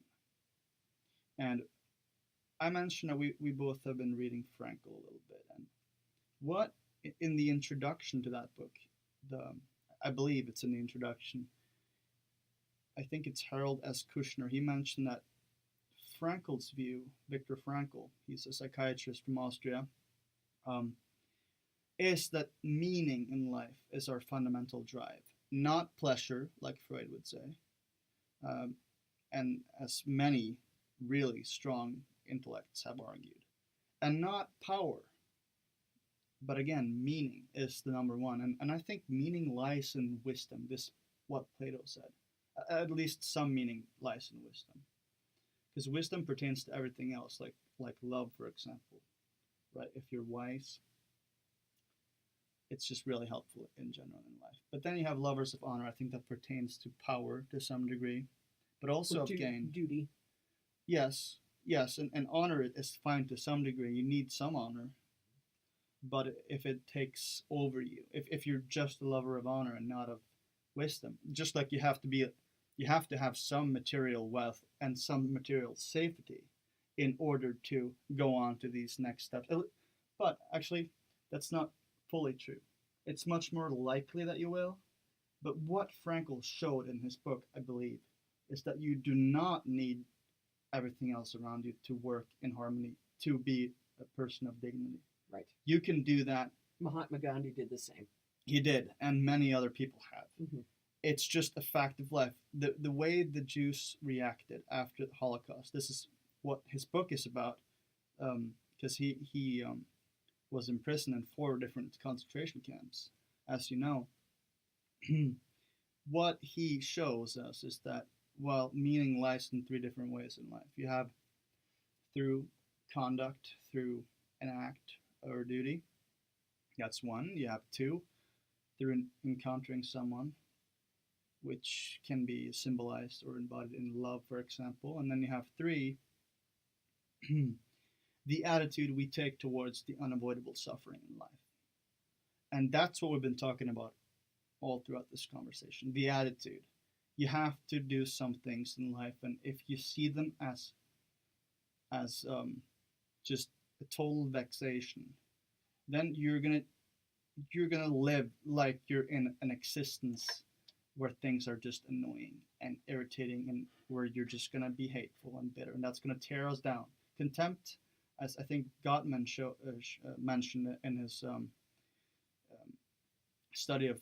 And I mentioned that we both have been reading Frankl a little bit, and what in the introduction to that book, the I believe it's in the introduction. I think it's Harold S. Kushner. He mentioned that Frankl's view, Viktor Frankl, he's a psychiatrist from Austria, um, is that meaning in life is our fundamental drive, not pleasure, like Freud would say, um, and as many really strong intellects have argued, and not power. But again, meaning is the number one, and I think meaning lies in wisdom. This what Plato said. At least some meaning lies in wisdom, because wisdom pertains to everything else, like love, for example. Right? If you're wise, it's just really helpful in general in life. But then you have lovers of honor. I think that pertains to power to some degree, but also of gain. Duty. Yes, yes, and honor is fine to some degree. You need some honor, but if it takes over you, if you're just a lover of honor and not of wisdom, just like you have to have some material wealth and some material safety in order to go on to these next steps. But actually, that's not fully true. It's much more likely that you will. But what Frankl showed in his book, I believe, is that you do not need everything else around you to work in harmony to be a person of dignity. Right. You can do that. Mahatma Gandhi did the same. He did, and many other people have. Mm-hmm. It's just a fact of life. The way the Jews reacted after the Holocaust, this is what his book is about, because he was imprisoned in 4 different concentration camps, as you know. What he shows us is that, well, meaning lies in 3 different ways in life. You have through conduct, through an act or duty. That's 1. You have 2, through encountering someone, which can be symbolized or embodied in love, for example. And then you have 3, the attitude we take towards the unavoidable suffering in life. And that's what we've been talking about all throughout this conversation, the attitude. You have to do some things in life, and if you see them as just a total vexation, then you're gonna live like you're in an existence where things are just annoying and irritating, and where you're just gonna be hateful and bitter, and that's gonna tear us down. Contempt, as I think Gottman mentioned in his study of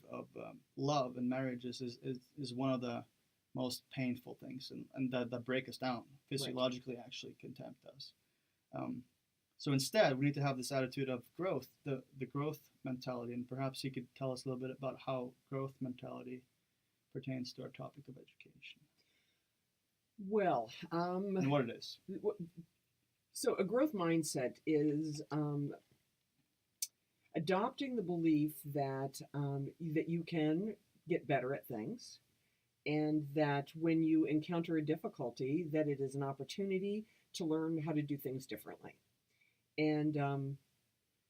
love and marriages, is one of the most painful things, and that break us down physiologically. Right. Actually, contempt does. So instead, we need to have this attitude of growth, the growth mentality, and perhaps you could tell us a little bit about how growth mentality pertains to our topic of education. Well, and what it is. So a growth mindset is adopting the belief that that you can get better at things, and that when you encounter a difficulty, that it is an opportunity to learn how to do things differently. And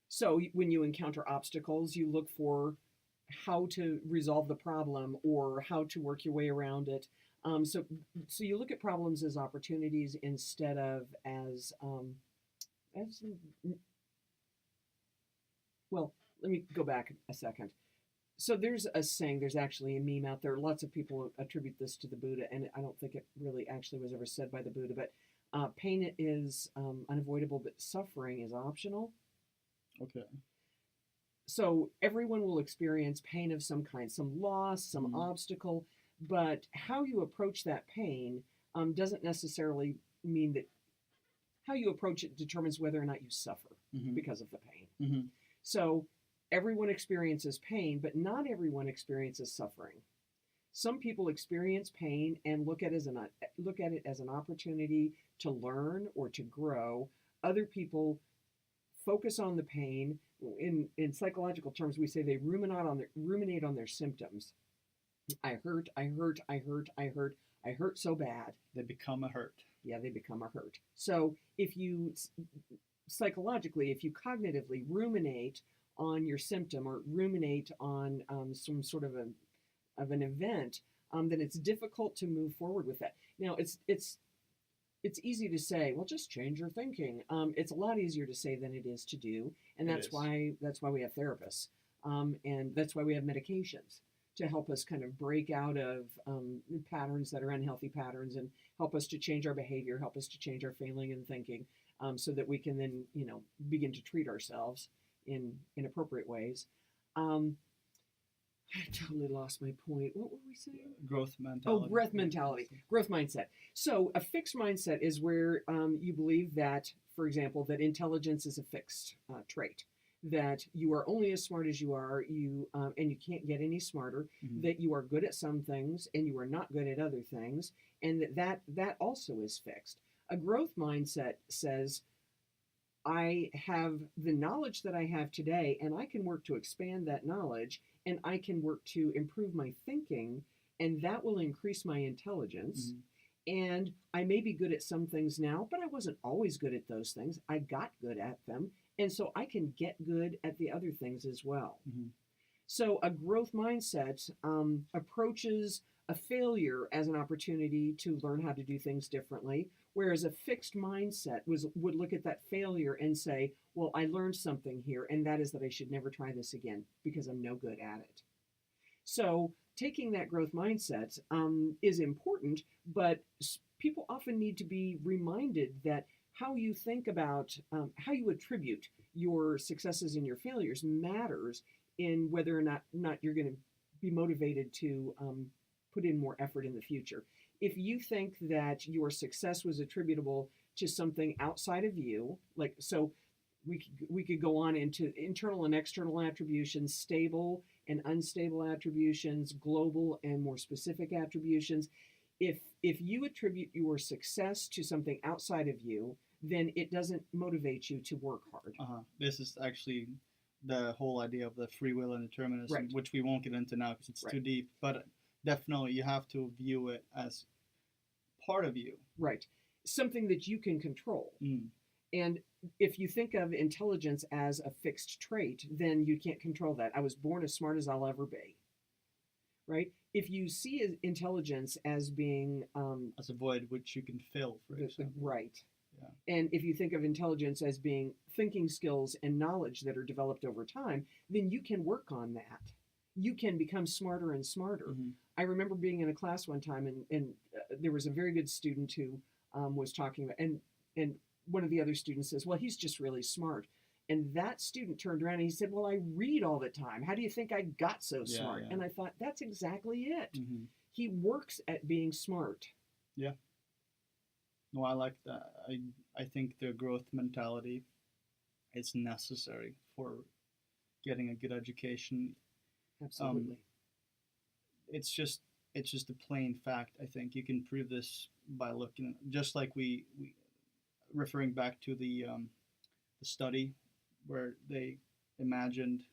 so when you encounter obstacles, you look for how to resolve the problem or how to work your way around it. So you look at problems as opportunities instead of as well, let me go back a second. So there's a saying, there's actually a meme out there. Lots of people attribute this to the Buddha, and I don't think it really actually was ever said by the Buddha, but pain is unavoidable, but suffering is optional. Okay. So everyone will experience pain of some kind, some loss, some obstacle, but how you approach that pain doesn't necessarily mean that how you approach it determines whether or not you suffer because of the pain. So everyone experiences pain, but not everyone experiences suffering. Some people experience pain and look at it as an opportunity to learn or to grow. Other people focus on the pain. In psychological terms, we say they ruminate on their symptoms. I hurt so bad. They become a hurt. Yeah, they become a hurt. So if you psychologically, if you cognitively ruminate on your symptom or ruminate on some sort of an event, then it's difficult to move forward with that. Now, it's it's easy to say, well, just change your thinking. It's a lot easier to say than it is to do, and It that's is. why we have therapists, and that's why we have medications to help us kind of break out of patterns that are unhealthy patterns, and help us to change our behavior, help us to change our feeling and thinking, so that we can then begin to treat ourselves in appropriate ways. Um, I totally lost my point. What were we saying? Growth Oh, mentality. growth mindset. So a fixed mindset is where you believe that, for example, that intelligence is a fixed trait, that you are only as smart as you are, and you can't get any smarter, Mhm. that you are good at some things and you are not good at other things, and that also is fixed. A growth mindset says, I have the knowledge that I have today, and I can work to expand that knowledge, and I can work to improve my thinking, and that will increase my intelligence. Mhm. And I may be good at some things now, but I wasn't always good at those things. I got good at them, and so I can get good at the other things as well. Mhm. So a growth mindset approaches a failure as an opportunity to learn how to do things differently, whereas a fixed mindset would look at that failure and say, well, I learned something here, and that is that I should never try this again because I'm no good at it. So taking that growth mindset is important, but people often need to be reminded that how you think about how you attribute your successes and your failures matters in whether or not you're going to be motivated to put in more effort in the future. If you think that your success was attributable to something outside of you, like so we could go on into internal and external attributions, stable and unstable attributions, global and more specific attributions. If you attribute your success to something outside of you, then it doesn't motivate you to work hard. This is actually the whole idea of the free will and determinism, Right. which we won't get into now because it's Right. too deep. But definitely, you have to view it as part of you. Right. Something that you can control. Mm. And if you think of intelligence as a fixed trait, then you can't control that. I was born as smart as I'll ever be. Right? If you see intelligence as being As a void which you can fill, for example. right. Yeah. And if you think of intelligence as being thinking skills and knowledge that are developed over time, then you can work on that. You can become smarter and smarter. Mhm. I remember being in a class one time, and there was a very good student who was talking about, and one of the other students says, well, he's just really smart. And that student turned around and he said, well, I read all the time. How do you think I got so smart? Yeah. And I thought, that's exactly it. Mhm. He works at being smart. Yeah. No, I like that. I think the growth mentality is necessary for getting a good education. Absolutely. It's just a plain fact. I think you can prove this by looking, just like we referring back to the study where they imagined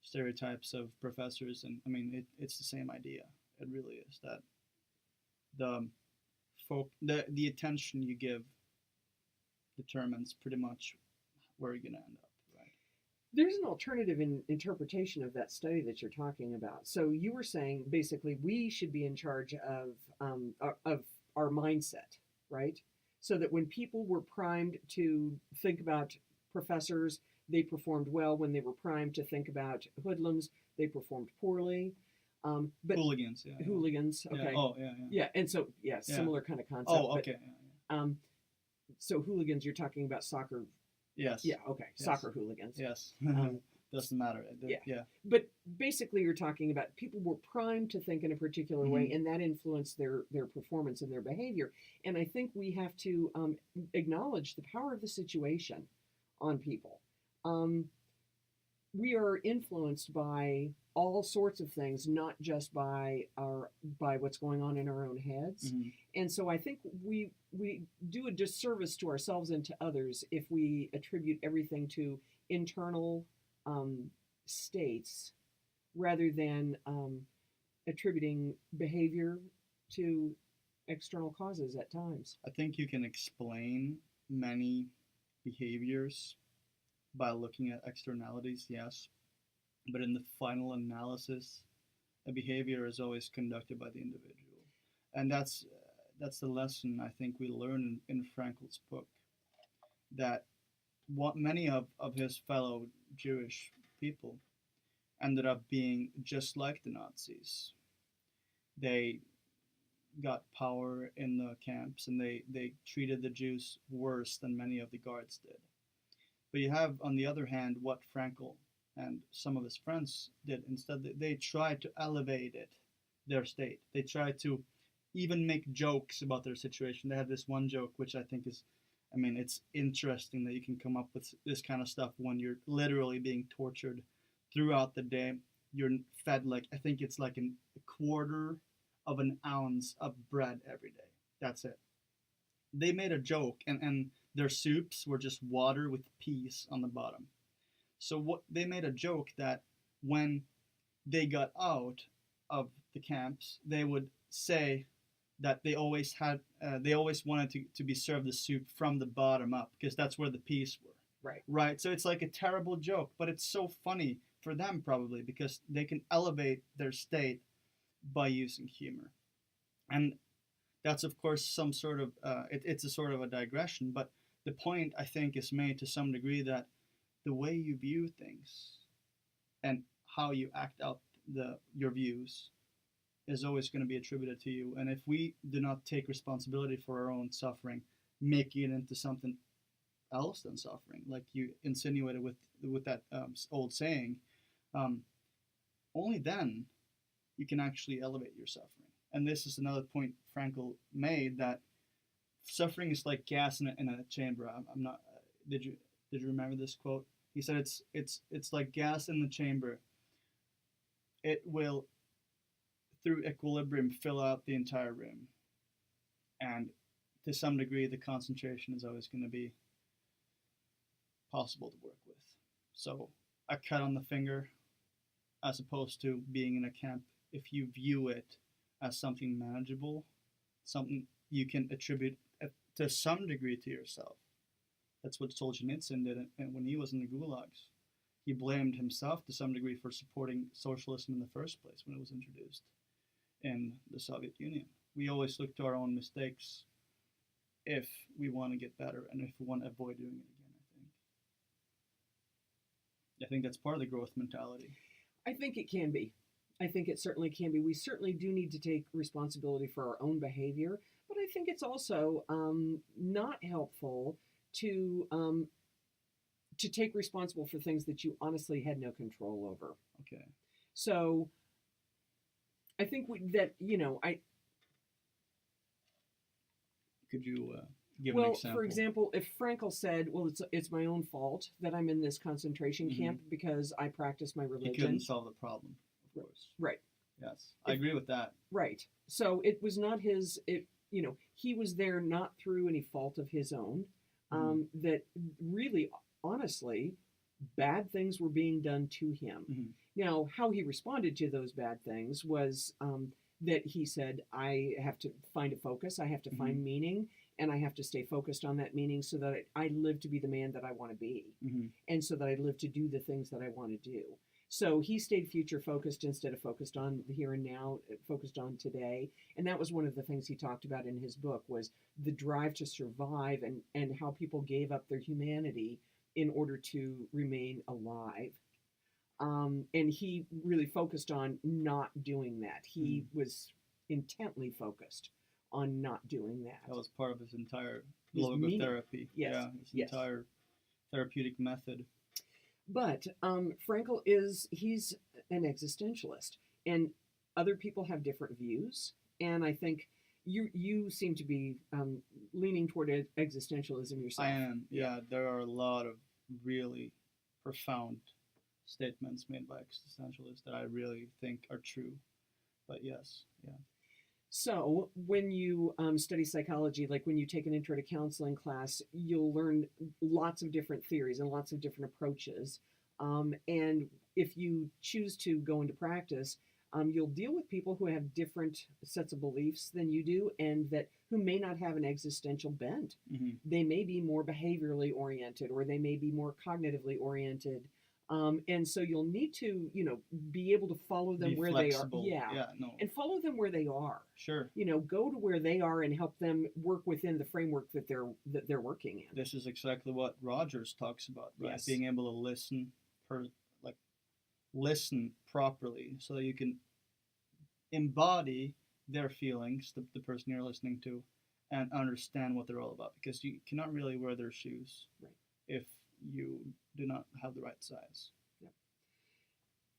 stereotypes of professors, and I mean it's the same idea. It really is that the attention you give determines pretty much where you're gonna end up, right? There's an alternative interpretation of that study that you're talking about. So you were saying basically we should be in charge of our mindset, right? So that when people were primed to think about professors, they performed well. When they were primed to think about hoodlums, they performed poorly. But Hooligans, yeah. hooligans, Yeah. okay, Oh, yeah. yeah, and so similar kind of concept. Oh, okay. So hooligans, you're talking about soccer. Yes. Yeah, okay, Yes. Soccer hooligans. Yes. Um, Doesn't matter. Yeah. But basically, you're talking about people were primed to think in a particular way, and that influenced their performance and their behavior. And I think we have to acknowledge the power of the situation on people. We are influenced by all sorts of things, not just by what's going on in our own heads. Mhm. And so I think we do a disservice to ourselves and to others if we attribute everything to internal states rather than attributing behavior to external causes at times. I think you can explain many behaviors by looking at externalities, yes. But in the final analysis, a behavior is always conducted by the individual. And that's the lesson I think we learn in Frankel's book, that what many of his fellow Jewish people ended up being just like the Nazis. They got power in the camps, and they treated the Jews worse than many of the guards did. But you have, on the other hand, what Frankel and some of his friends did. Instead, they tried to elevate their state. They tried to even make jokes about their situation. They had this one joke, which I think is, I mean, it's interesting that you can come up with this kind of stuff when you're literally being tortured throughout the day. You're fed, like, I think it's like a quarter of an ounce of bread every day. That's it. They made a joke, and their soups were just water with peas on the bottom. So what they made a joke that when they got out of the camps, they would say that they always wanted to be served the soup from the bottom up, because that's where the peas were. Right. Right. So it's like a terrible joke, but it's so funny for them, probably because they can elevate their state by using humor. And that's, of course, some sort of it's a sort of a digression, but the point, I think, is made to some degree that the way you view things and how you act out your views is always going to be attributed to you. And if we do not take responsibility for our own suffering, making it into something else than suffering, like you insinuated with that old saying, only then you can actually elevate your suffering. And this is another point Frankel made, that suffering is like gas in a chamber. I'm not. Did you remember this quote? He said it's like gas in the chamber. It will, through equilibrium, fill out the entire room, and to some degree, the concentration is always going to be possible to work with. So a cut on the finger, as opposed to being in a camp, if you view it as something manageable, something you can attribute to some degree to yourself. That's what Solzhenitsyn did when he was in the gulags. He blamed himself to some degree for supporting socialism in the first place when it was introduced in the Soviet Union. We always look to our own mistakes if we want to get better and if we want to avoid doing it again, I think that's part of the growth mentality. I think it can be. I think it certainly can be. We certainly do need to take responsibility for our own behavior, but I think it's also not helpful to take responsible for things that you honestly had no control over. Okay. So I think Could you give an example? For example, if Frankel said, well, it's my own fault that I'm in this concentration camp because I practice my religion. He couldn't solve the problem, of course. Right. Yes, I agree with that. Right. So it was not he was there not through any fault of his own, that really, honestly, bad things were being done to him. Mm-hmm. Now, how he responded to those bad things was that he said, I have to find a focus, I have to find meaning, and I have to stay focused on that meaning so that I live to be the man that I want to be, and so that I live to do the things that I want to do. So he stayed future focused instead of focused on the here and now, focused on today. And that was one of the things he talked about in his book, was the drive to survive and how people gave up their humanity in order to remain alive. And he really focused on not doing that. He was intently focused on not doing that. That was part of his entire logotherapy. Yes. Yeah, his entire therapeutic method. But Frankel he's an existentialist, and other people have different views. And I think you seem to be leaning toward existentialism yourself. I am. Yeah, there are a lot of really profound statements made by existentialists that I really think are true. But yes, yeah. So when you study psychology, like when you take an intro to counseling class, you'll learn lots of different theories and lots of different approaches. And if you choose to go into practice, you'll deal with people who have different sets of beliefs than you do, and who may not have an existential bent. They may be more behaviorally oriented, or they may be more cognitively oriented. And so you'll need to, be able to follow them Be where they are. flexible. Yeah. Yeah, no, And follow them where they are. sure. Go to where they are and help them work within the framework that they're working in. This is exactly what Rogers talks about, right? Yes. Being able to like listen properly, so that you can embody their feelings, the person you're listening to, and understand what they're all about. Because you cannot really wear their shoes, Right. if you do not have the right size. Yep.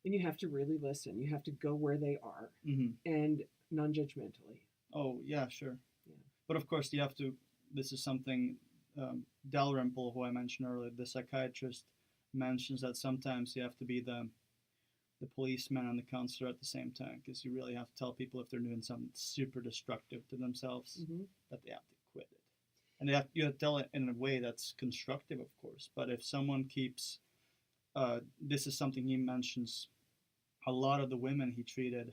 And you have to really listen. You have to go where they are Mm-hmm. and non-judgmentally. Oh yeah, sure. Yeah. But of course, you have to. This is something Dalrymple, who I mentioned earlier, the psychiatrist, mentions that sometimes you have to be the policeman and the counselor at the same time, because you really have to tell people if they're doing something super destructive to themselves, Mm-hmm. that they have to quit it. And you have to tell it in a way that's constructive, of course. But if someone keeps, this is something he mentions, a lot of the women he treated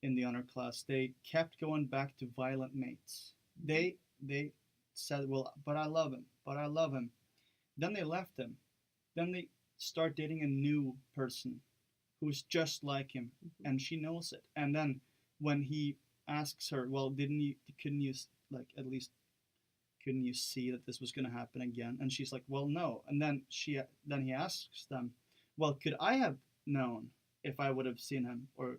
in the honor class, they kept going back to violent mates. They said, well, but I love him, but I love him. Then they left him. Then they start dating a new person who's just like him, Mm-hmm. and she knows it. And then when he asks her, well, couldn't you, like, at least, couldn't you see that this was going to happen again? And she's like, well, no. And then he asks them, well, could I have known if I would have seen him or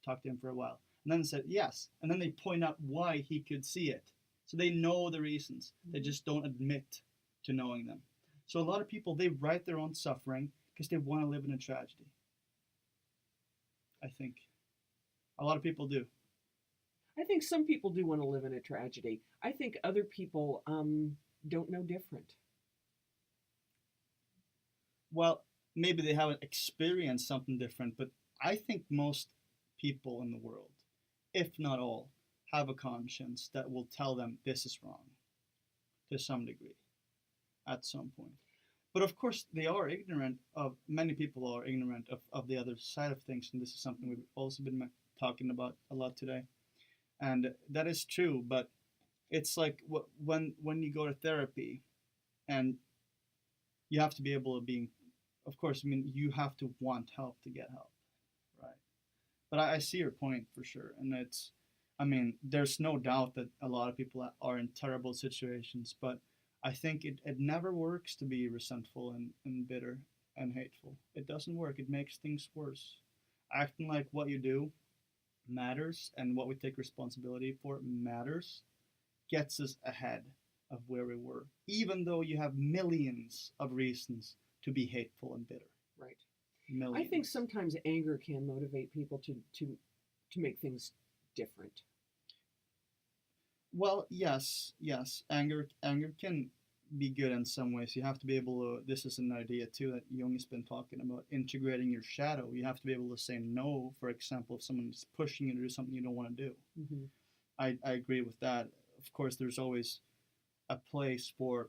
talked to him for a while? And then said yes. And then they point out why he could see it. So they know the reasons. They just don't admit to knowing them. So a lot of people, they write their own suffering because they want to live in a tragedy. I think a lot of people do. I think some people do want to live in a tragedy. I think other people don't know different. Well, maybe they haven't experienced something different, but I think most people in the world, if not all, have a conscience that will tell them this is wrong to some degree at some point. But of course, many people are ignorant of the other side of things, and this is something we've also been talking about a lot today. And that is true, but it's like when you go to therapy, and you have to be able to of course, I mean, you have to want help to get help, right? But I see your point for sure, and there's no doubt that a lot of people are in terrible situations, but I think it never works to be resentful and bitter and hateful. It doesn't work. It makes things worse. Acting like what you do matters and what we take responsibility for matters gets us ahead of where we were, even though you have millions of reasons to be hateful and bitter. Right. Millions. I think sometimes anger can motivate people to make things different. Well, yes. Anger can be good in some ways. You have to be able to. This is an idea too that Jung has been talking about, integrating your shadow. You have to be able to say no. For example, if someone is pushing you to do something you don't want to do. Mm-hmm. I agree with that. Of course, there's always a place for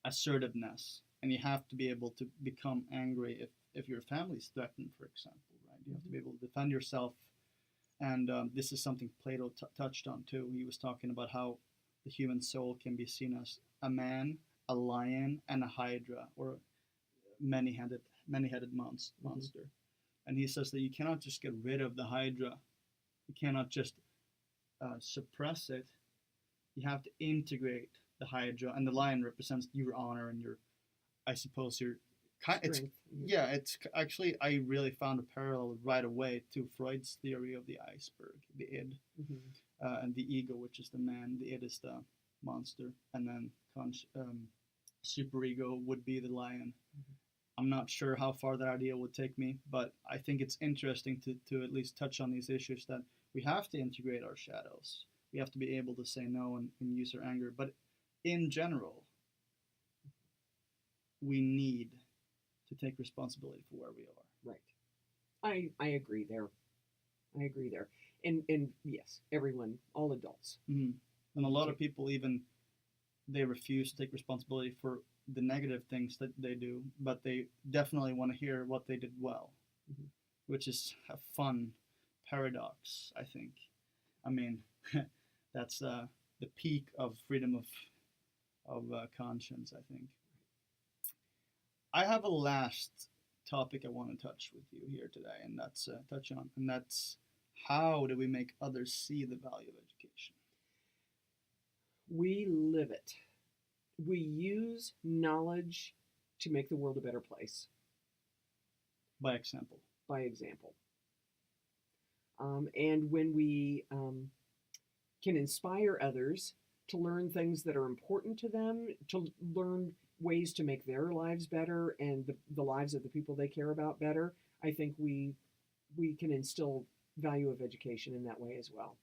assertiveness, and you have to be able to become angry if your family's threatened, for example, right? You have to be able to defend yourself. And this is something Plato touched on too. He was talking about how the human soul can be seen as a man, a lion, and a hydra, or many-headed monster. Mm-hmm. And he says that you cannot just get rid of the hydra. You cannot just suppress it. You have to integrate the hydra, and the lion represents your honor and your, I suppose, your Strength. it's actually, I really found a parallel right away to Freud's theory of the iceberg, the id, Mm-hmm. and the ego, which is the man, the id is the monster, and then superego would be the lion. Mm-hmm. I'm not sure how far that idea would take me, but I think it's interesting to at least touch on these issues, that we have to integrate our shadows. We have to be able to say no and use our anger. But in general, we need to take responsibility for where we are. Right. I agree there. And yes, everyone, all adults. Mm-hmm. And a lot of people, even, they refuse to take responsibility for the negative things that they do, but they definitely want to hear what they did well, Mm-hmm. which is a fun paradox, I think. I mean, that's the peak of freedom of conscience, I think. I have a last topic I want to touch with you here today, and that's how do we make others see the value of education? We live it. We use knowledge to make the world a better place. By example. By example. And when we can inspire others to learn things that are important to them, to learn ways to make their lives better and the lives of the people they care about better, I think we can instill value of education in that way as well.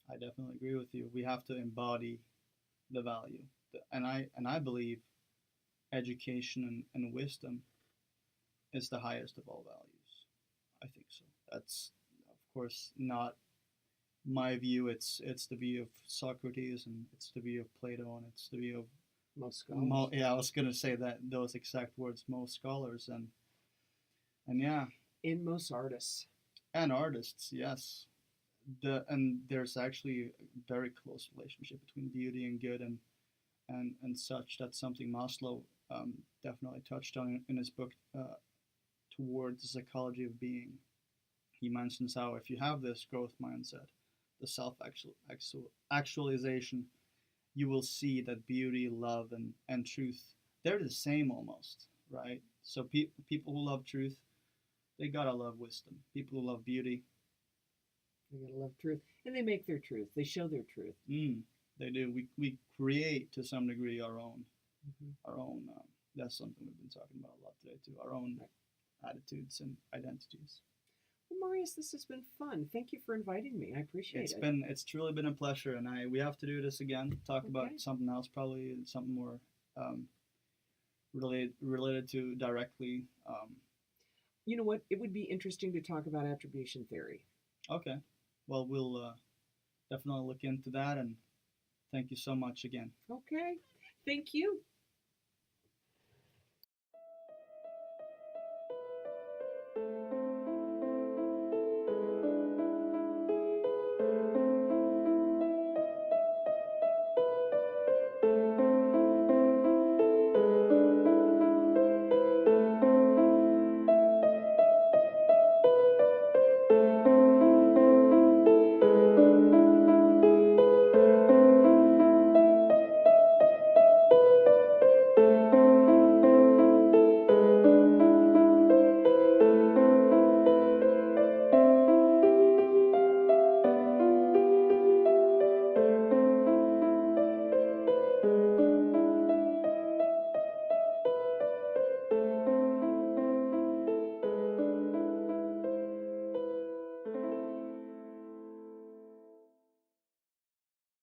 I definitely agree with you. We have to embody the value, and I believe education and wisdom is the highest of all values. I think so. That's of course not my view. It's the view of Socrates, and it's the view of Plato, and it's the view of most scholars. I was gonna say those exact words. Most scholars and yeah. And most artists. And artists, yes. And there's actually a very close relationship between beauty and good and such. That's something Maslow definitely touched on in his book Towards the Psychology of Being. He mentions how if you have this growth mindset, the self-actualization, you will see that beauty, love, and truth, they're the same almost, right? So people who love truth, they gotta love wisdom. People who love beauty, they gotta love truth. And they make their truth. They show their truth. They do. We create, to some degree, our own. That's something we've been talking about a lot today, too. Our own attitudes and identities. Well, Marius, this has been fun. Thank you for inviting me. I appreciate it. It's truly been a pleasure, and we have to do this again. Talk about something else, probably something more related to directly. You know what? It would be interesting to talk about attribution theory. Okay. Well, we'll definitely look into that, and thank you so much again. Okay. Thank you.